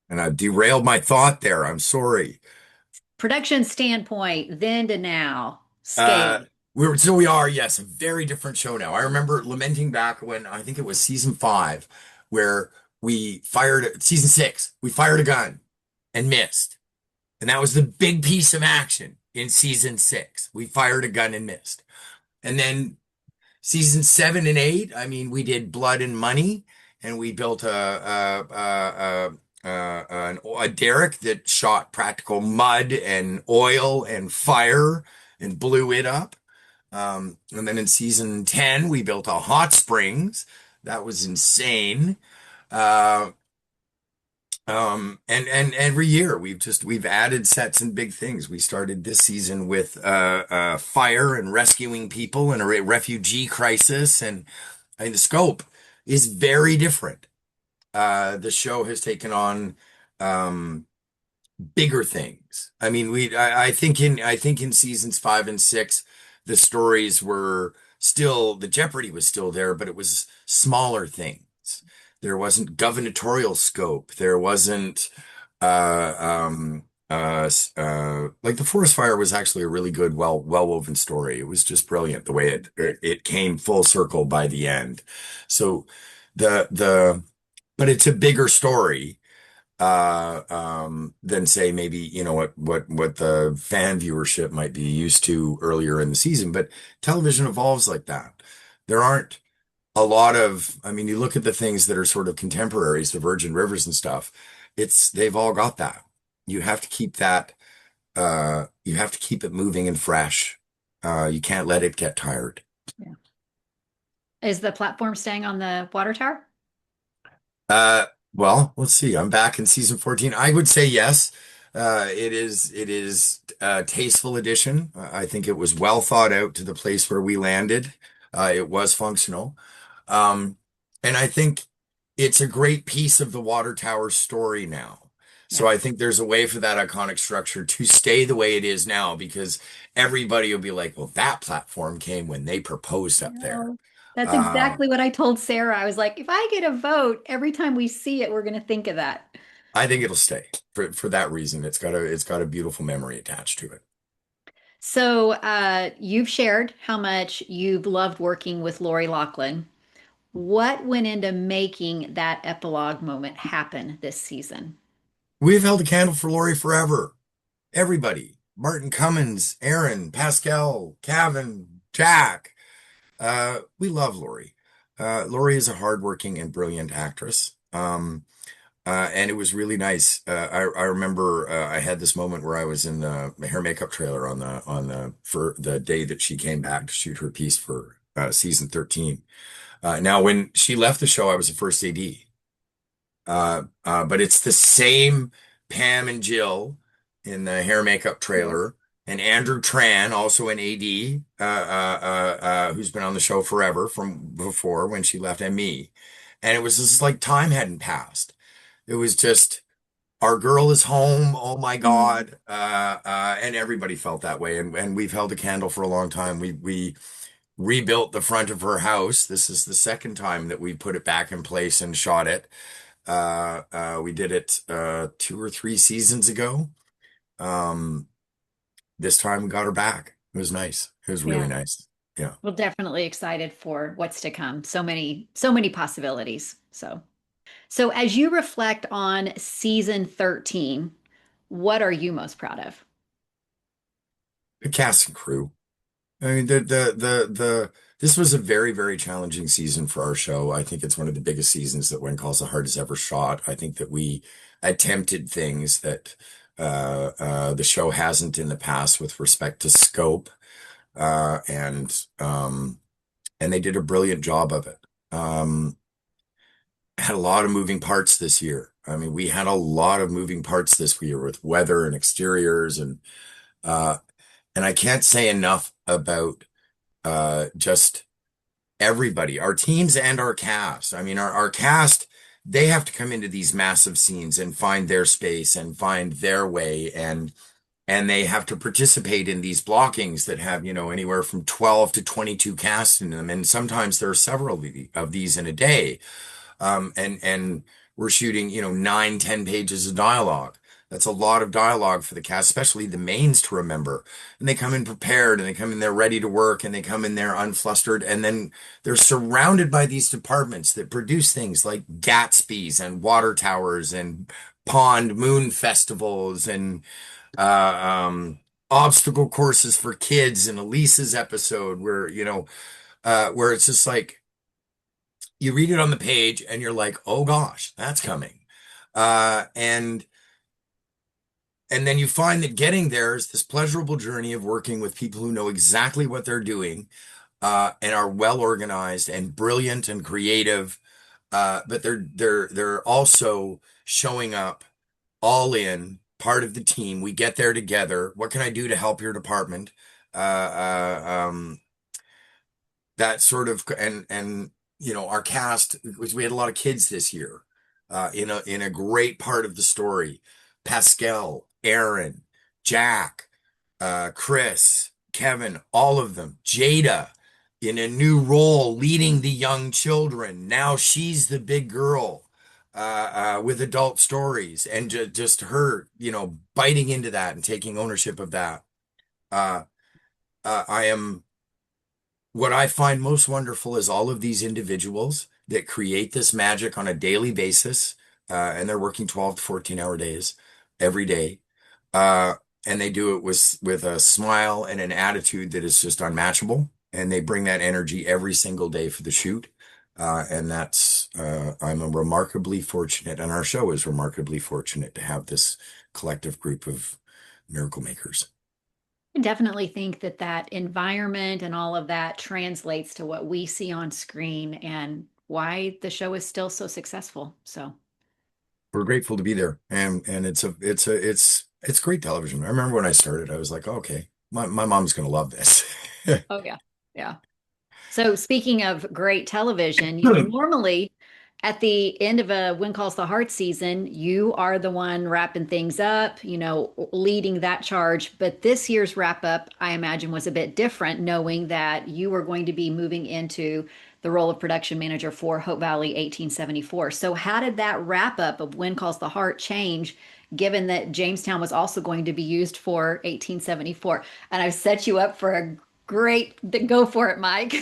and I've derailed my thought there. I'm sorry. Production standpoint, then to now, Uh, scale. we are, yes, a very different show now. I remember lamenting back when I think it was season 5, where we fired season 6, we fired a gun and missed. And that was the big piece of action in season 6. We fired a gun and missed. And then season 7 and 8, I mean, we did Blood and Money, and we built a derrick that shot practical mud and oil and fire and blew it up. And then in season 10, we built a hot springs. That was insane. Uh, and every year we've added sets and big things. We started this season with fire and rescuing people in a refugee crisis, and I mean, the scope is very different. The show has taken on um, bigger things. I mean, I think in seasons 5 and 6, the stories were still the jeopardy was still there, but it was smaller things. There wasn't gubernatorial scope. There wasn't like the forest fire was actually a really good, well woven story. It was just brilliant the way it came full circle by the end. So the but it's a bigger story than say maybe what the fan viewership might be used to earlier in the season. But television evolves like that. There aren't a lot of, I mean, you look at the things that are sort of contemporaries, the Virgin Rivers and stuff. They've all got that. You have to keep that. You have to keep it moving and fresh. You can't let it get tired. Yeah. Is the platform staying on the water tower? Uh, well, let's see. I'm back in season 14. I would say yes. It is a tasteful addition. I think it was well thought out to the place where we landed. It was functional. Um, and I think it's a great piece of the water tower story now. So Yeah. I think there's a way for that iconic structure to stay the way it is now because everybody will be like, well, that platform came when they proposed up there. No, that's Um, exactly what I told Sarah. I was like, if I get a vote, every time we see it, we're going to think of that. I think it'll stay for that reason. It's got a beautiful memory attached to it. So, you've shared how much you've loved working with Lori Loughlin. What went into making that epilogue moment happen this season? We've held a candle for Lori forever. Everybody, Martin Cummins, Aaron, Pascal, Cavan, Jack. We love Lori. Lori is a hardworking and brilliant actress. And it was really nice. I remember I had this moment where I was in the hair makeup trailer for the day that she came back to shoot her piece for season 13. Now, when she left the show, I was the first AD. But it's the same Pam and Jill in the hair makeup trailer, and Andrew Tran, also an AD, who's been on the show forever from before when she left, and me. And it was just like time hadn't passed. It was just our girl is home. Oh my Mm. God. And everybody felt that way. And we've held a candle for a long time. We rebuilt the front of her house. This is the second time that we put it back in place and shot it. We did it 2 or 3 seasons ago. Um, this time we got her back. It was nice. It was really Yeah. nice. Yeah. Well, definitely excited for what's to come. So many possibilities. So as you reflect on season 13, what are you most proud of? The cast and crew. I mean, this was a very, very challenging season for our show. I think it's one of the biggest seasons that When Calls the Heart has ever shot. I think that we attempted things that the show hasn't in the past with respect to scope, uh, and um, and they did a brilliant job of it. Had a lot of moving parts this year. I mean, we had a lot of moving parts this year with weather and exteriors, uh, and I can't say enough about just everybody, our teams and our cast. I mean, our cast, they have to come into these massive scenes and find their space and find their way, and they have to participate in these blockings that have, anywhere from 12 to 22 casts in them. And sometimes there are several of these in a day. And we're shooting, 9, 10 pages of dialogue. That's a lot of dialogue for the cast, especially the mains to remember. And they come in prepared and they come in there ready to work and they come in there unflustered. And then they're surrounded by these departments that produce things like Gatsby's and water towers and pond moon festivals and uh, um, obstacle courses for kids. And Elisa's episode where it's just like, you read it on the page and you're like, oh gosh, that's coming. And then you find that getting there is this pleasurable journey of working with people who know exactly what they're doing, and are well organized and brilliant and creative. But they're also showing up all in, part of the team. We get there together. What can I do to help your department? Uh, that sort of and our cast was, we had a lot of kids this year, in a great part of the story. Pascal, Aaron, Jack, Chris, Kevin, all of them. Jada in a new role leading the young children. Now she's the big girl, with adult stories, and just her, biting into that and taking ownership of that. uh, I am What I find most wonderful is all of these individuals that create this magic on a daily basis, and they're working 12 to 14-hour days every day. Uh, and they do it with a smile and an attitude that is just unmatchable. And they bring that energy every single day for the shoot. I'm a remarkably fortunate, and our show is remarkably fortunate to have this collective group of miracle makers. I definitely think that that environment and all of that translates to what we see on screen and why the show is still so successful. So, We're grateful to be there, and it's great television. I remember when I started, I was like, okay, my mom's gonna love this. oh yeah. Yeah. So speaking of great television, normally at the end of a When Calls the Heart season, you are the one wrapping things up, leading that charge. But this year's wrap up, I imagine, was a bit different, knowing that you were going to be moving into the role of production manager for Hope Valley 1874. So how did that wrap up of When Calls the Heart change, given that Jamestown was also going to be used for 1874? And I've set you up for a great go for it, Mike.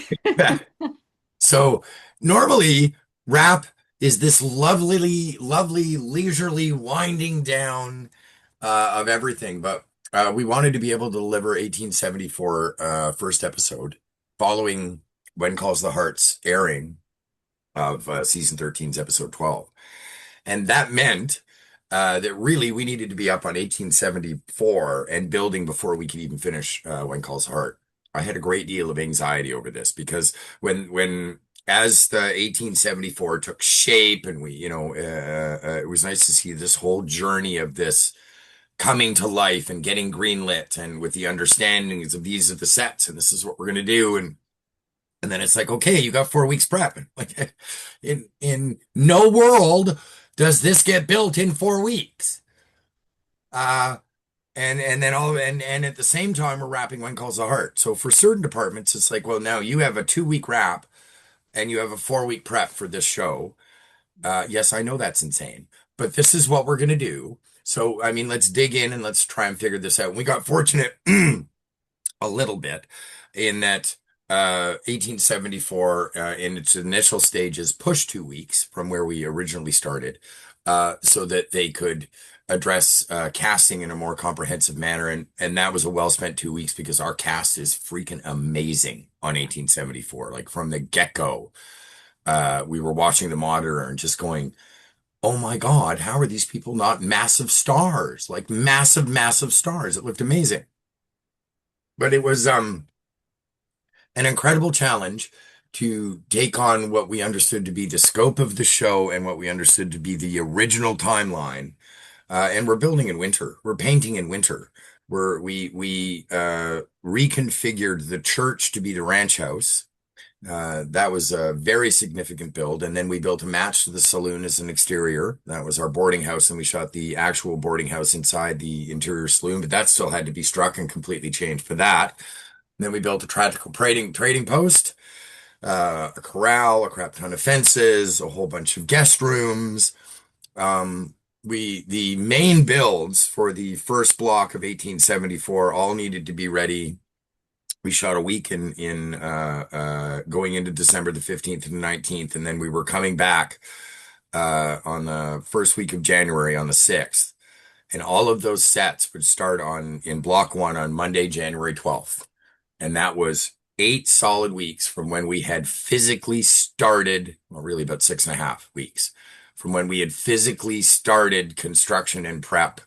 So normally rap is this lovely, lovely, leisurely winding down, of everything, but we wanted to be able to deliver 1874, first episode following When Calls the Heart's airing of season 13's episode 12. And that meant that really we needed to be up on 1874 and building before we could even finish When Calls Heart. I had a great deal of anxiety over this because as the 1874 took shape and it was nice to see this whole journey of this coming to life and getting greenlit and with the understandings of these are the sets and this is what we're going to do. And then it's like, okay, you got 4 weeks prep. Like in no world Does this get built in 4 weeks? Uh, and then and at the same time we're wrapping When Calls the Heart. So for certain departments, it's like, well, now you have a 2 week wrap and you have a 4 week prep for this show. Yes, I know that's insane, but this is what we're gonna do. So I mean, let's dig in and let's try and figure this out. We got fortunate a little bit in that 1874 in its initial stages pushed 2 weeks from where we originally started so that they could address casting in a more comprehensive manner, and that was a well spent 2 weeks because our cast is freaking amazing on 1874. Like from the get-go, we were watching the monitor and just going, oh my God, how are these people not massive stars? Like massive, massive stars. It looked amazing. But it was an incredible challenge to take on what we understood to be the scope of the show and what we understood to be the original timeline. And we're building in winter. We're painting in winter. We reconfigured the church to be the ranch house. That was a very significant build. And then we built a match to the saloon as an exterior. That was our boarding house. And we shot the actual boarding house inside the interior saloon, but that still had to be struck and completely changed for that. Then we built a practical trading post, a corral, a crap ton of fences, a whole bunch of guest rooms. The main builds for the first block of 1874 all needed to be ready. We shot a week in going into December the 15th and the 19th, and then we were coming back on the first week of January on the 6th. And all of those sets would start on in block one on Monday, January 12th. And that was 8 solid weeks from when we had physically started, well, really about 6.5 weeks from when we had physically started construction and prep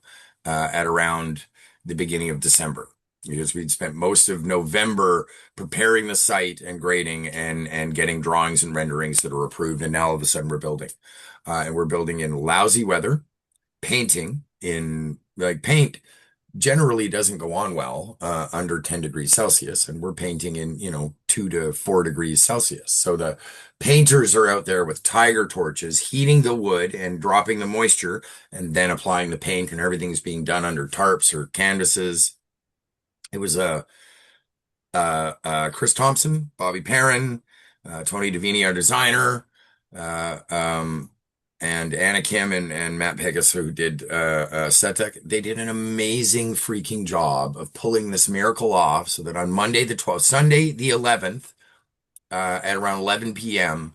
at around the beginning of December. Because we'd spent most of November preparing the site and grading and getting drawings and renderings that are approved. And now all of a sudden we're building. And we're building in lousy weather, painting in like paint generally doesn't go on well under 10 degrees Celsius, and we're painting in 2 to 4 degrees Celsius. So the painters are out there with tiger torches heating the wood and dropping the moisture and then applying the paint, and everything's being done under tarps or canvases. It was Chris Thompson, Bobby Perrin, Tony Davini, our designer, uh, um, and Anna Kim and Matt Pegas, who did set tech. They did an amazing freaking job of pulling this miracle off so that on Monday the 12th, Sunday the 11th, at around 11 p.m.,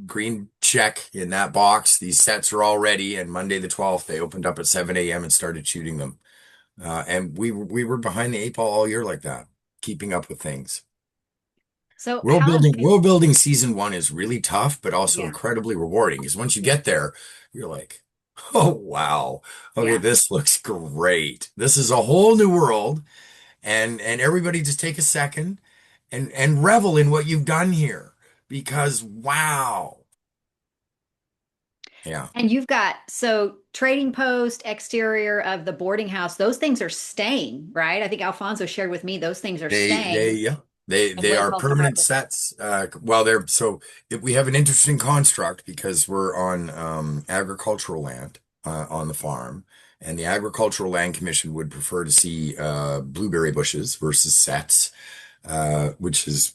green check in that box. These sets are all ready. And Monday the 12th, they opened up at 7 a.m. and started shooting them. And we were behind the eight ball all year like that, keeping up with things. So World how building, have world building season one is really tough, but also yeah, incredibly rewarding. Because once you yeah, get there, you're like, oh wow, okay, yeah. this looks great. This is a whole new world, and everybody just take a second and revel in what you've done here, because wow, yeah, And you've got so trading post, exterior of the boarding house, those things are staying, right? I think Alfonso shared with me those things are staying. yeah. They And they when are calls the heart permanent doesn't. sets. Well, they're so we have an interesting construct because we're on agricultural land on the farm, and the Agricultural Land Commission would prefer to see blueberry bushes versus sets, which is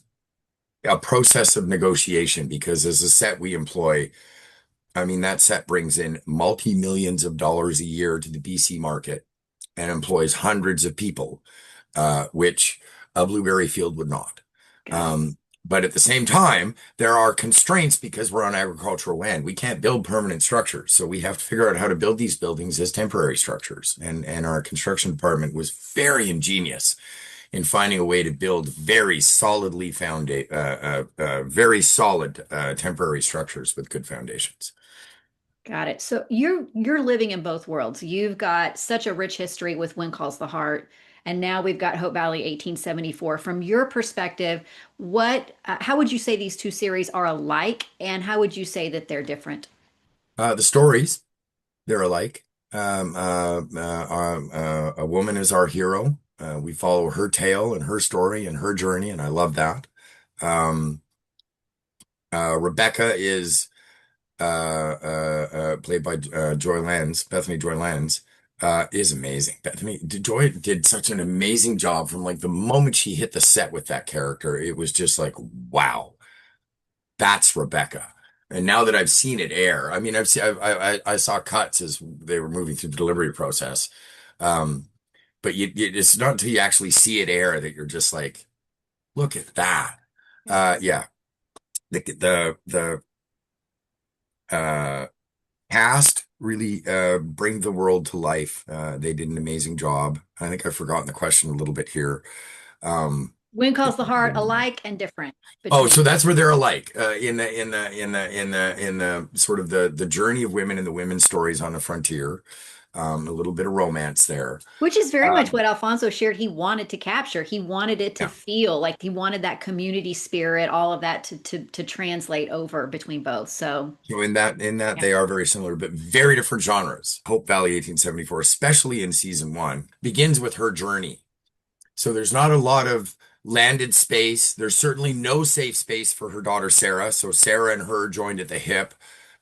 a process of negotiation because as a set we employ, I mean, that set brings in multi-millions of dollars a year to the BC market and employs hundreds of people, which a blueberry field would not. Got it. Um, but at the same time, there are constraints because we're on agricultural land. We can't build permanent structures, so we have to figure out how to build these buildings as temporary structures. And our construction department was very ingenious in finding a way to build very solid temporary structures with good foundations. Got it. So you're living in both worlds. You've got such a rich history with When Calls the Heart, and now we've got Hope Valley 1874. From your perspective, what how would you say these two series are alike, and how would you say that they're different? The stories, they're alike. A woman is our hero. We follow her tale and her story and her journey, and I love that. Um, Rebecca is played by Bethany Joy Lenz, is amazing. Bethany Joy did such an amazing job from like the moment she hit the set with that character. It was just like, wow, that's Rebecca. And now that I've seen it air, I mean, I saw cuts as they were moving through the delivery process. Um, but it's not until you actually see it air that you're just like, look at that. Yeah. Yeah, the uh cast really bring the world to life. They did an amazing job. I think I've forgotten the question a little bit here. Um, Wind calls the heart alike and different oh, between. so that's where they're alike in the sort of the journey of women and the women's stories on the frontier. A little bit of romance there. Which is very much Um, what Alfonso shared he wanted to capture. He wanted it to yeah. feel like he wanted that community spirit, all of that to translate over between both. So, So in that yeah. they are very similar, but very different genres. Hope Valley 1874, especially in season one, begins with her journey. So there's not a lot of landed space. There's certainly no safe space for her daughter Sarah. So Sarah and her joined at the hip.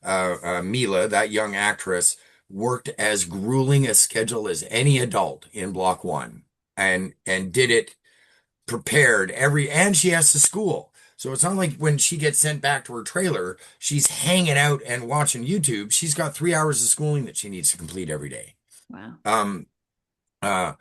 Mila, that young actress, worked as grueling a schedule as any adult in Block One, and did it prepared and she has to school. So it's not like when she gets sent back to her trailer, she's hanging out and watching YouTube. She's got 3 hours of schooling that she needs to complete every day. Wow. Um, uh,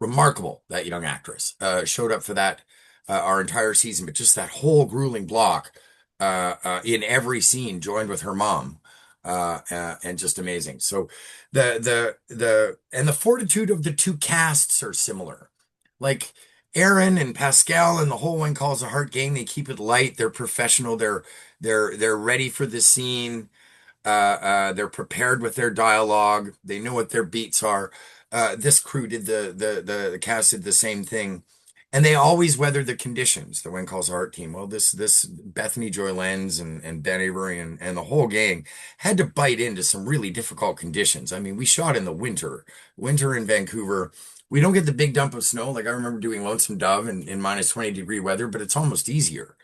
Remarkable, that young actress. Showed up for that our entire season, but just that whole grueling block in every scene, joined with her mom, and just amazing. So the fortitude of the two casts are similar. Like Aaron and Pascal and the whole One Calls a Heart gang, they keep it light. They're professional. They're ready for the scene. They're prepared with their dialogue. They know what their beats are. This crew did the cast did the same thing, and they always weathered the conditions. The When Calls Art team. Well, this Bethany Joy Lenz and Ben Avery and the whole gang had to bite into some really difficult conditions. I mean, we shot in the winter in Vancouver. We don't get the big dump of snow. Like I remember doing Lonesome Dove in minus 20-degree weather, but it's almost easier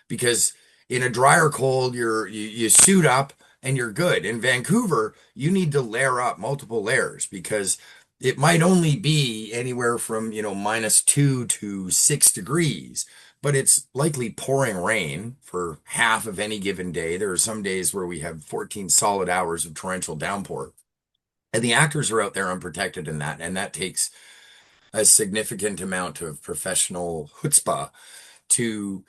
because in a drier cold, you suit up and you're good. In Vancouver, you need to layer up multiple layers because it might only be anywhere from, -2 to 6 degrees, but it's likely pouring rain for half of any given day. There are some days where we have 14 solid hours of torrential downpour. And the actors are out there unprotected in that, and that takes a significant amount of professional chutzpah to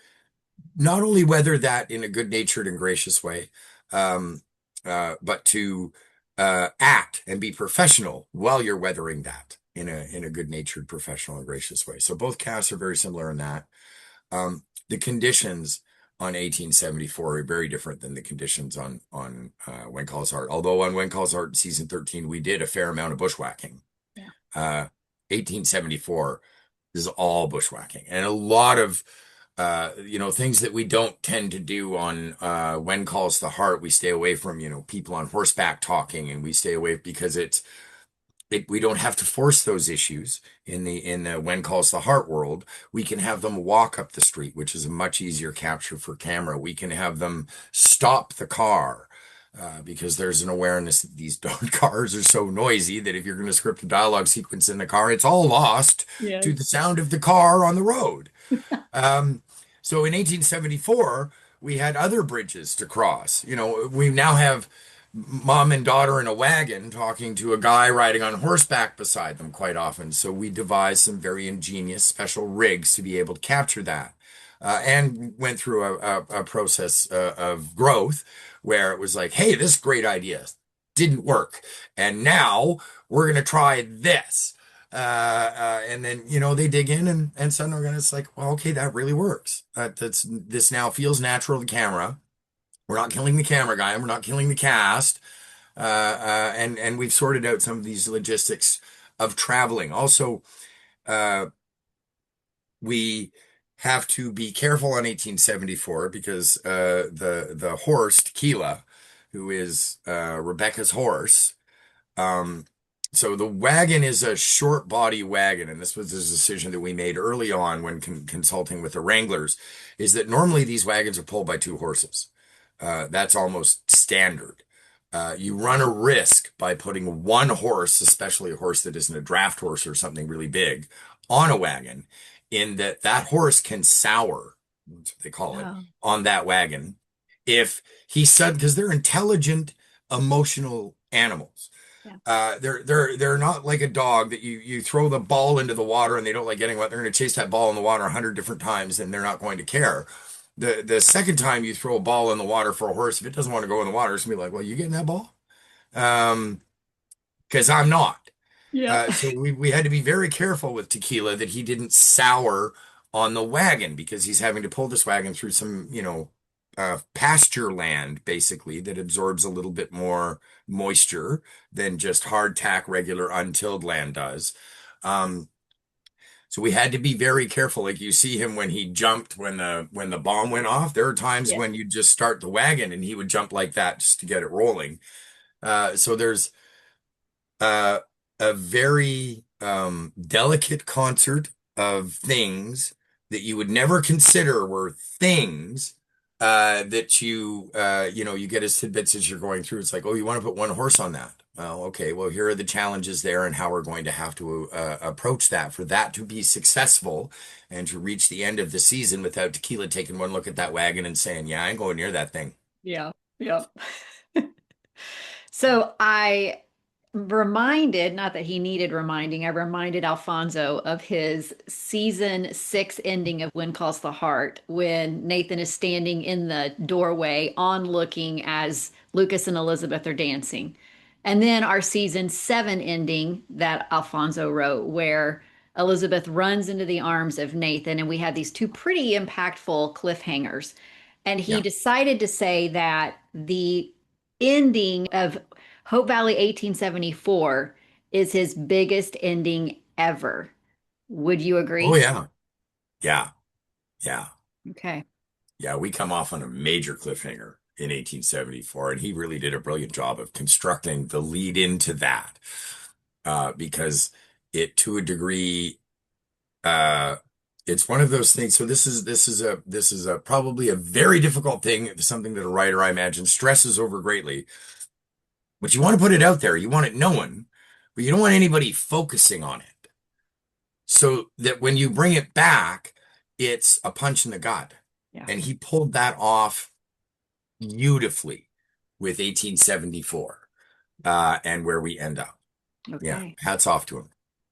not only weather that in a good-natured and gracious way, um, but to act and be professional while you're weathering that in a good-natured, professional, and gracious way. So both casts are very similar in that. The conditions on 1874 are very different than the conditions on When Calls Heart. Although on When Calls Heart season 13, we did a fair amount of bushwhacking. Yeah. 1874 is all bushwhacking and a lot of things that we don't tend to do on When Calls the Heart. We stay away from, people on horseback talking, and we stay away because we don't have to force those issues in the When Calls the Heart world. We can have them walk up the street, which is a much easier capture for camera. We can have them stop the car. Because there's an awareness that these darn cars are so noisy that if you're going to script a dialogue sequence in the car, it's all lost to Yes. the sound of the car on the road. Um, so in 1874, we had other bridges to cross. We now have mom and daughter in a wagon talking to a guy riding on horseback beside them quite often. So we devised some very ingenious special rigs to be able to capture that. And went through a process of growth where it was like, hey, this great idea didn't work. And now we're going to try this. And then, they dig in and suddenly it's like, well, okay, that really works. This now feels natural to camera. We're not killing the camera guy. We're not killing the cast. And we've sorted out some of these logistics of traveling. Also, uh, we have to be careful on 1874 because the horse, Tequila, who is Rebecca's horse, um, so the wagon is a short body wagon, and this was a decision that we made early on when consulting with the Wranglers, is that normally these wagons are pulled by two horses. That's almost standard. You run a risk by putting one horse, especially a horse that isn't a draft horse or something really big, on a wagon, in that that horse can sour, that's what they call it, Oh, on that wagon if he said, because they're intelligent, emotional animals. yeah. They're not like a dog that you throw the ball into the water and they don't like getting wet. They're going to chase that ball in the water 100 different times and they're not going to care. The second time you throw a ball in the water for a horse, if it doesn't want to go in the water, it's gonna be like, well, you getting that ball? Um, because I'm not. Yeah. So we had to be very careful with Tequila that he didn't sour on the wagon because he's having to pull this wagon through some, pasture land basically that absorbs a little bit more moisture than just hardtack regular untilled land does. Um, so we had to be very careful. Like you see him when he jumped when the bomb went off. There are times Yeah. when you just start the wagon and he would jump like that just to get it rolling. So there's uh, a very delicate concert of things that you would never consider were things that you get as tidbits as you're going through. It's like, oh, you want to put one horse on that. Well, okay, well, here are the challenges there and how we're going to have to approach that for that to be successful and to reach the end of the season without Tequila taking one look at that wagon and saying, yeah, I ain't going near that thing. Yeah. Yeah. So I reminded, not that he needed reminding, I reminded Alfonso of his season 6 ending of When Calls the Heart, when Nathan is standing in the doorway on looking as Lucas and Elizabeth are dancing. And then our season 7 ending that Alfonso wrote, where Elizabeth runs into the arms of Nathan, and we had these two pretty impactful cliffhangers. And he Yeah. decided to say that the ending of Hope Valley 1874 is his biggest ending ever. Would you Oh, agree? yeah. Yeah. Yeah. Okay. Yeah, we come off on a major cliffhanger in 1874, and he really did a brilliant job of constructing the lead into that. Because it, to a degree, uh, it's one of those things. So this is a probably a very difficult thing, something that a writer, I imagine, stresses over greatly. But you want to put it out there, you want it known, but you don't want anybody focusing on it. So that when you bring it back, it's a punch in the gut. Yeah. And he pulled that off beautifully with 1874 and where we end up. Yeah, Okay. hats off to him.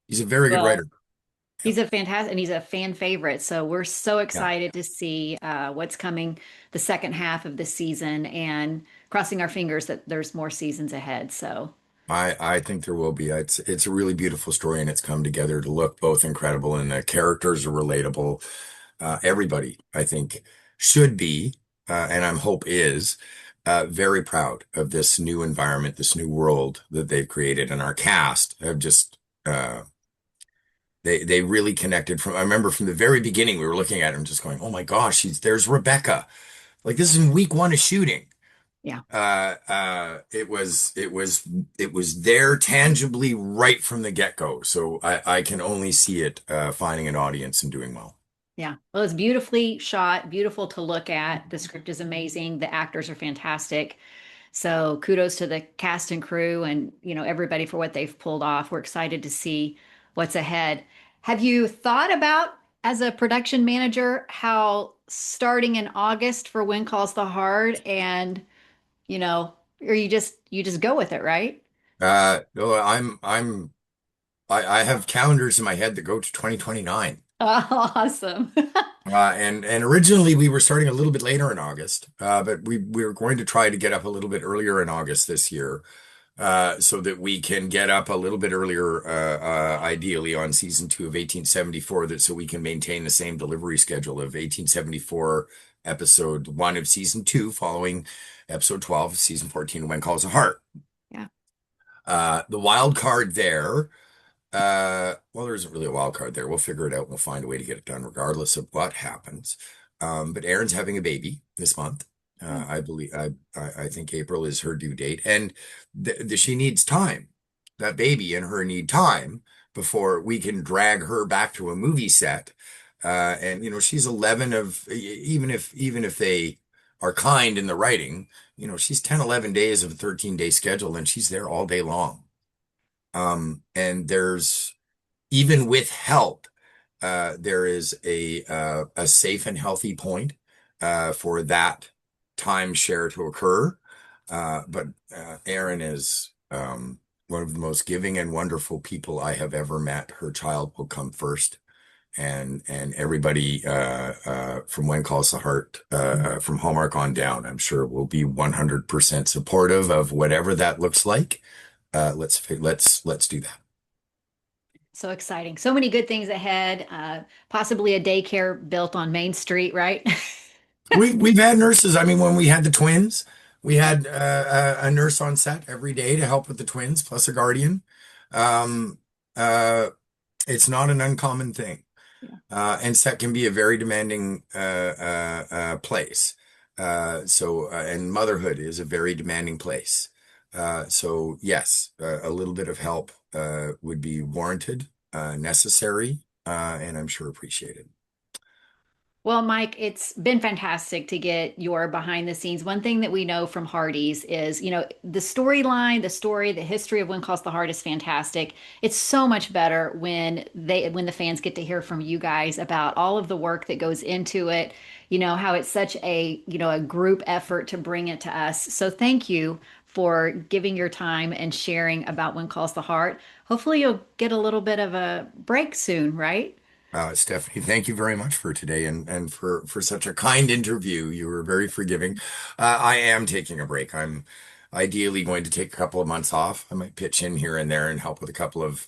He's a very good Well, writer. Yeah, he's a fantastic, and he's a fan favorite. So we're so yeah. excited to see what's coming the second half of the season and crossing our fingers that there's more seasons ahead. So, I think there will be. It's a really beautiful story, and it's come together to look both incredible, and the characters are relatable. Everybody, I think, should be, and I'm hope is, very proud of this new environment, this new world that they've created, and our cast have just they really connected from. I remember from the very beginning, we were looking at him, just going, "Oh my gosh, there's Rebecca." Like this is in week one of shooting. yeah. It was there tangibly right from the get-go. So I can only see it finding an audience and doing well. Yeah. Well, it's beautifully shot, beautiful to look at. The script is amazing. The actors are fantastic. So kudos to the cast and crew and, everybody for what they've pulled off. We're excited to see what's ahead. Have you thought about, as a production manager, how starting in August for When Calls the Heart and, or you just go with it, right? No, I have calendars in my head that go to 2029. Awesome. And originally we were starting a little bit later in August, but we were going to try to get up a little bit earlier in August this year, so that we can get up a little bit earlier, ideally on season 2 of 1874, that so we can maintain the same delivery schedule of 1874 episode 1 of season 2, following episode 12 of season 14, When Calls a Heart. Yeah. The wild card there. Well, there isn't really a wild card there. We'll figure it out. We'll find a way to get it done regardless of what happens. But Erin's having a baby this month. Oh, I believe I think April is her due date, and she needs time. That baby and her need time before we can drag her back to a movie set. And she's 11 of even if they are kind in the writing, she's 10, 11 days of a 13-day schedule and she's there all day long. And there's, even with help, there is a safe and healthy point for that timeshare to occur. But Erin is one of the most giving and wonderful people I have ever met. Her child will come first, and everybody from When Calls the Heart, from Hallmark on down, I'm sure will be 100% supportive of whatever that looks like. Let's do that. So exciting. So many good things ahead. Possibly a daycare built on Main Street, right? We've had nurses. I mean, when we had the twins, we had a nurse on set every day to help with the twins, plus a guardian. Um, uh, it's not an uncommon thing. Yeah. And set can be a very demanding place. And motherhood is a very demanding place. So yes, a little bit of help would be warranted, necessary, and I'm sure appreciated. Well, Mike, it's been fantastic to get your behind the scenes. One thing that we know from Hearties is, the storyline, the story, the history of When Calls the Heart is fantastic. It's so much better when the fans get to hear from you guys about all of the work that goes into it, how it's such a group effort to bring it to us. So thank you for giving your time and sharing about When Calls the Heart. Hopefully you'll get a little bit of a break soon, right? Stephanie, thank you very much for today and for such a kind interview. You were very forgiving. I am taking a break. I'm ideally going to take a couple of months off. I might pitch in here and there and help with a couple of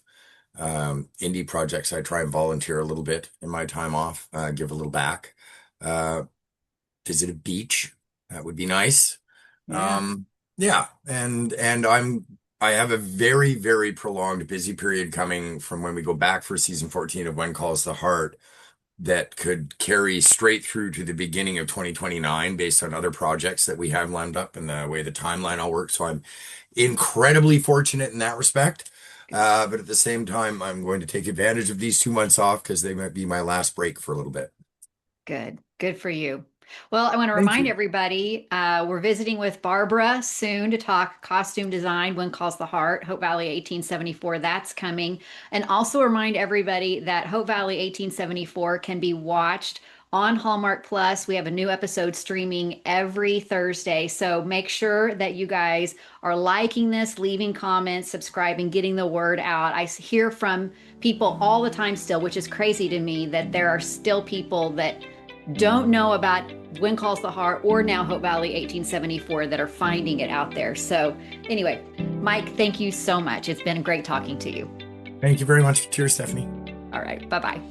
indie projects. I try and volunteer a little bit in my time off, give a little back, uh, visit a beach. That would be nice. Yeah. Yeah, and I have a very, very prolonged busy period coming from when we go back for season 14 of When Calls the Heart that could carry straight through to the beginning of 2029 based on other projects that we have lined up and the way the timeline all works. So I'm incredibly fortunate in that respect. But at the same time, I'm going to take advantage of these 2 months off because they might be my last break for a little bit. Good. Good for you. Well, I want to Thank remind you. everybody we're visiting with Barbara soon to talk costume design, When Calls the Heart, Hope Valley 1874. That's coming. And also remind everybody that Hope Valley 1874 can be watched on Hallmark Plus. We have a new episode streaming every Thursday. So make sure that you guys are liking this, leaving comments, subscribing, getting the word out. I hear from people all the time still, which is crazy to me that there are still people that don't know about When Calls the Heart or now Hope Valley 1874 that are finding it out there. So, anyway, Mike, thank you so much. It's been great talking to you. Thank you very much. Cheers, Stephanie. All right. Bye bye.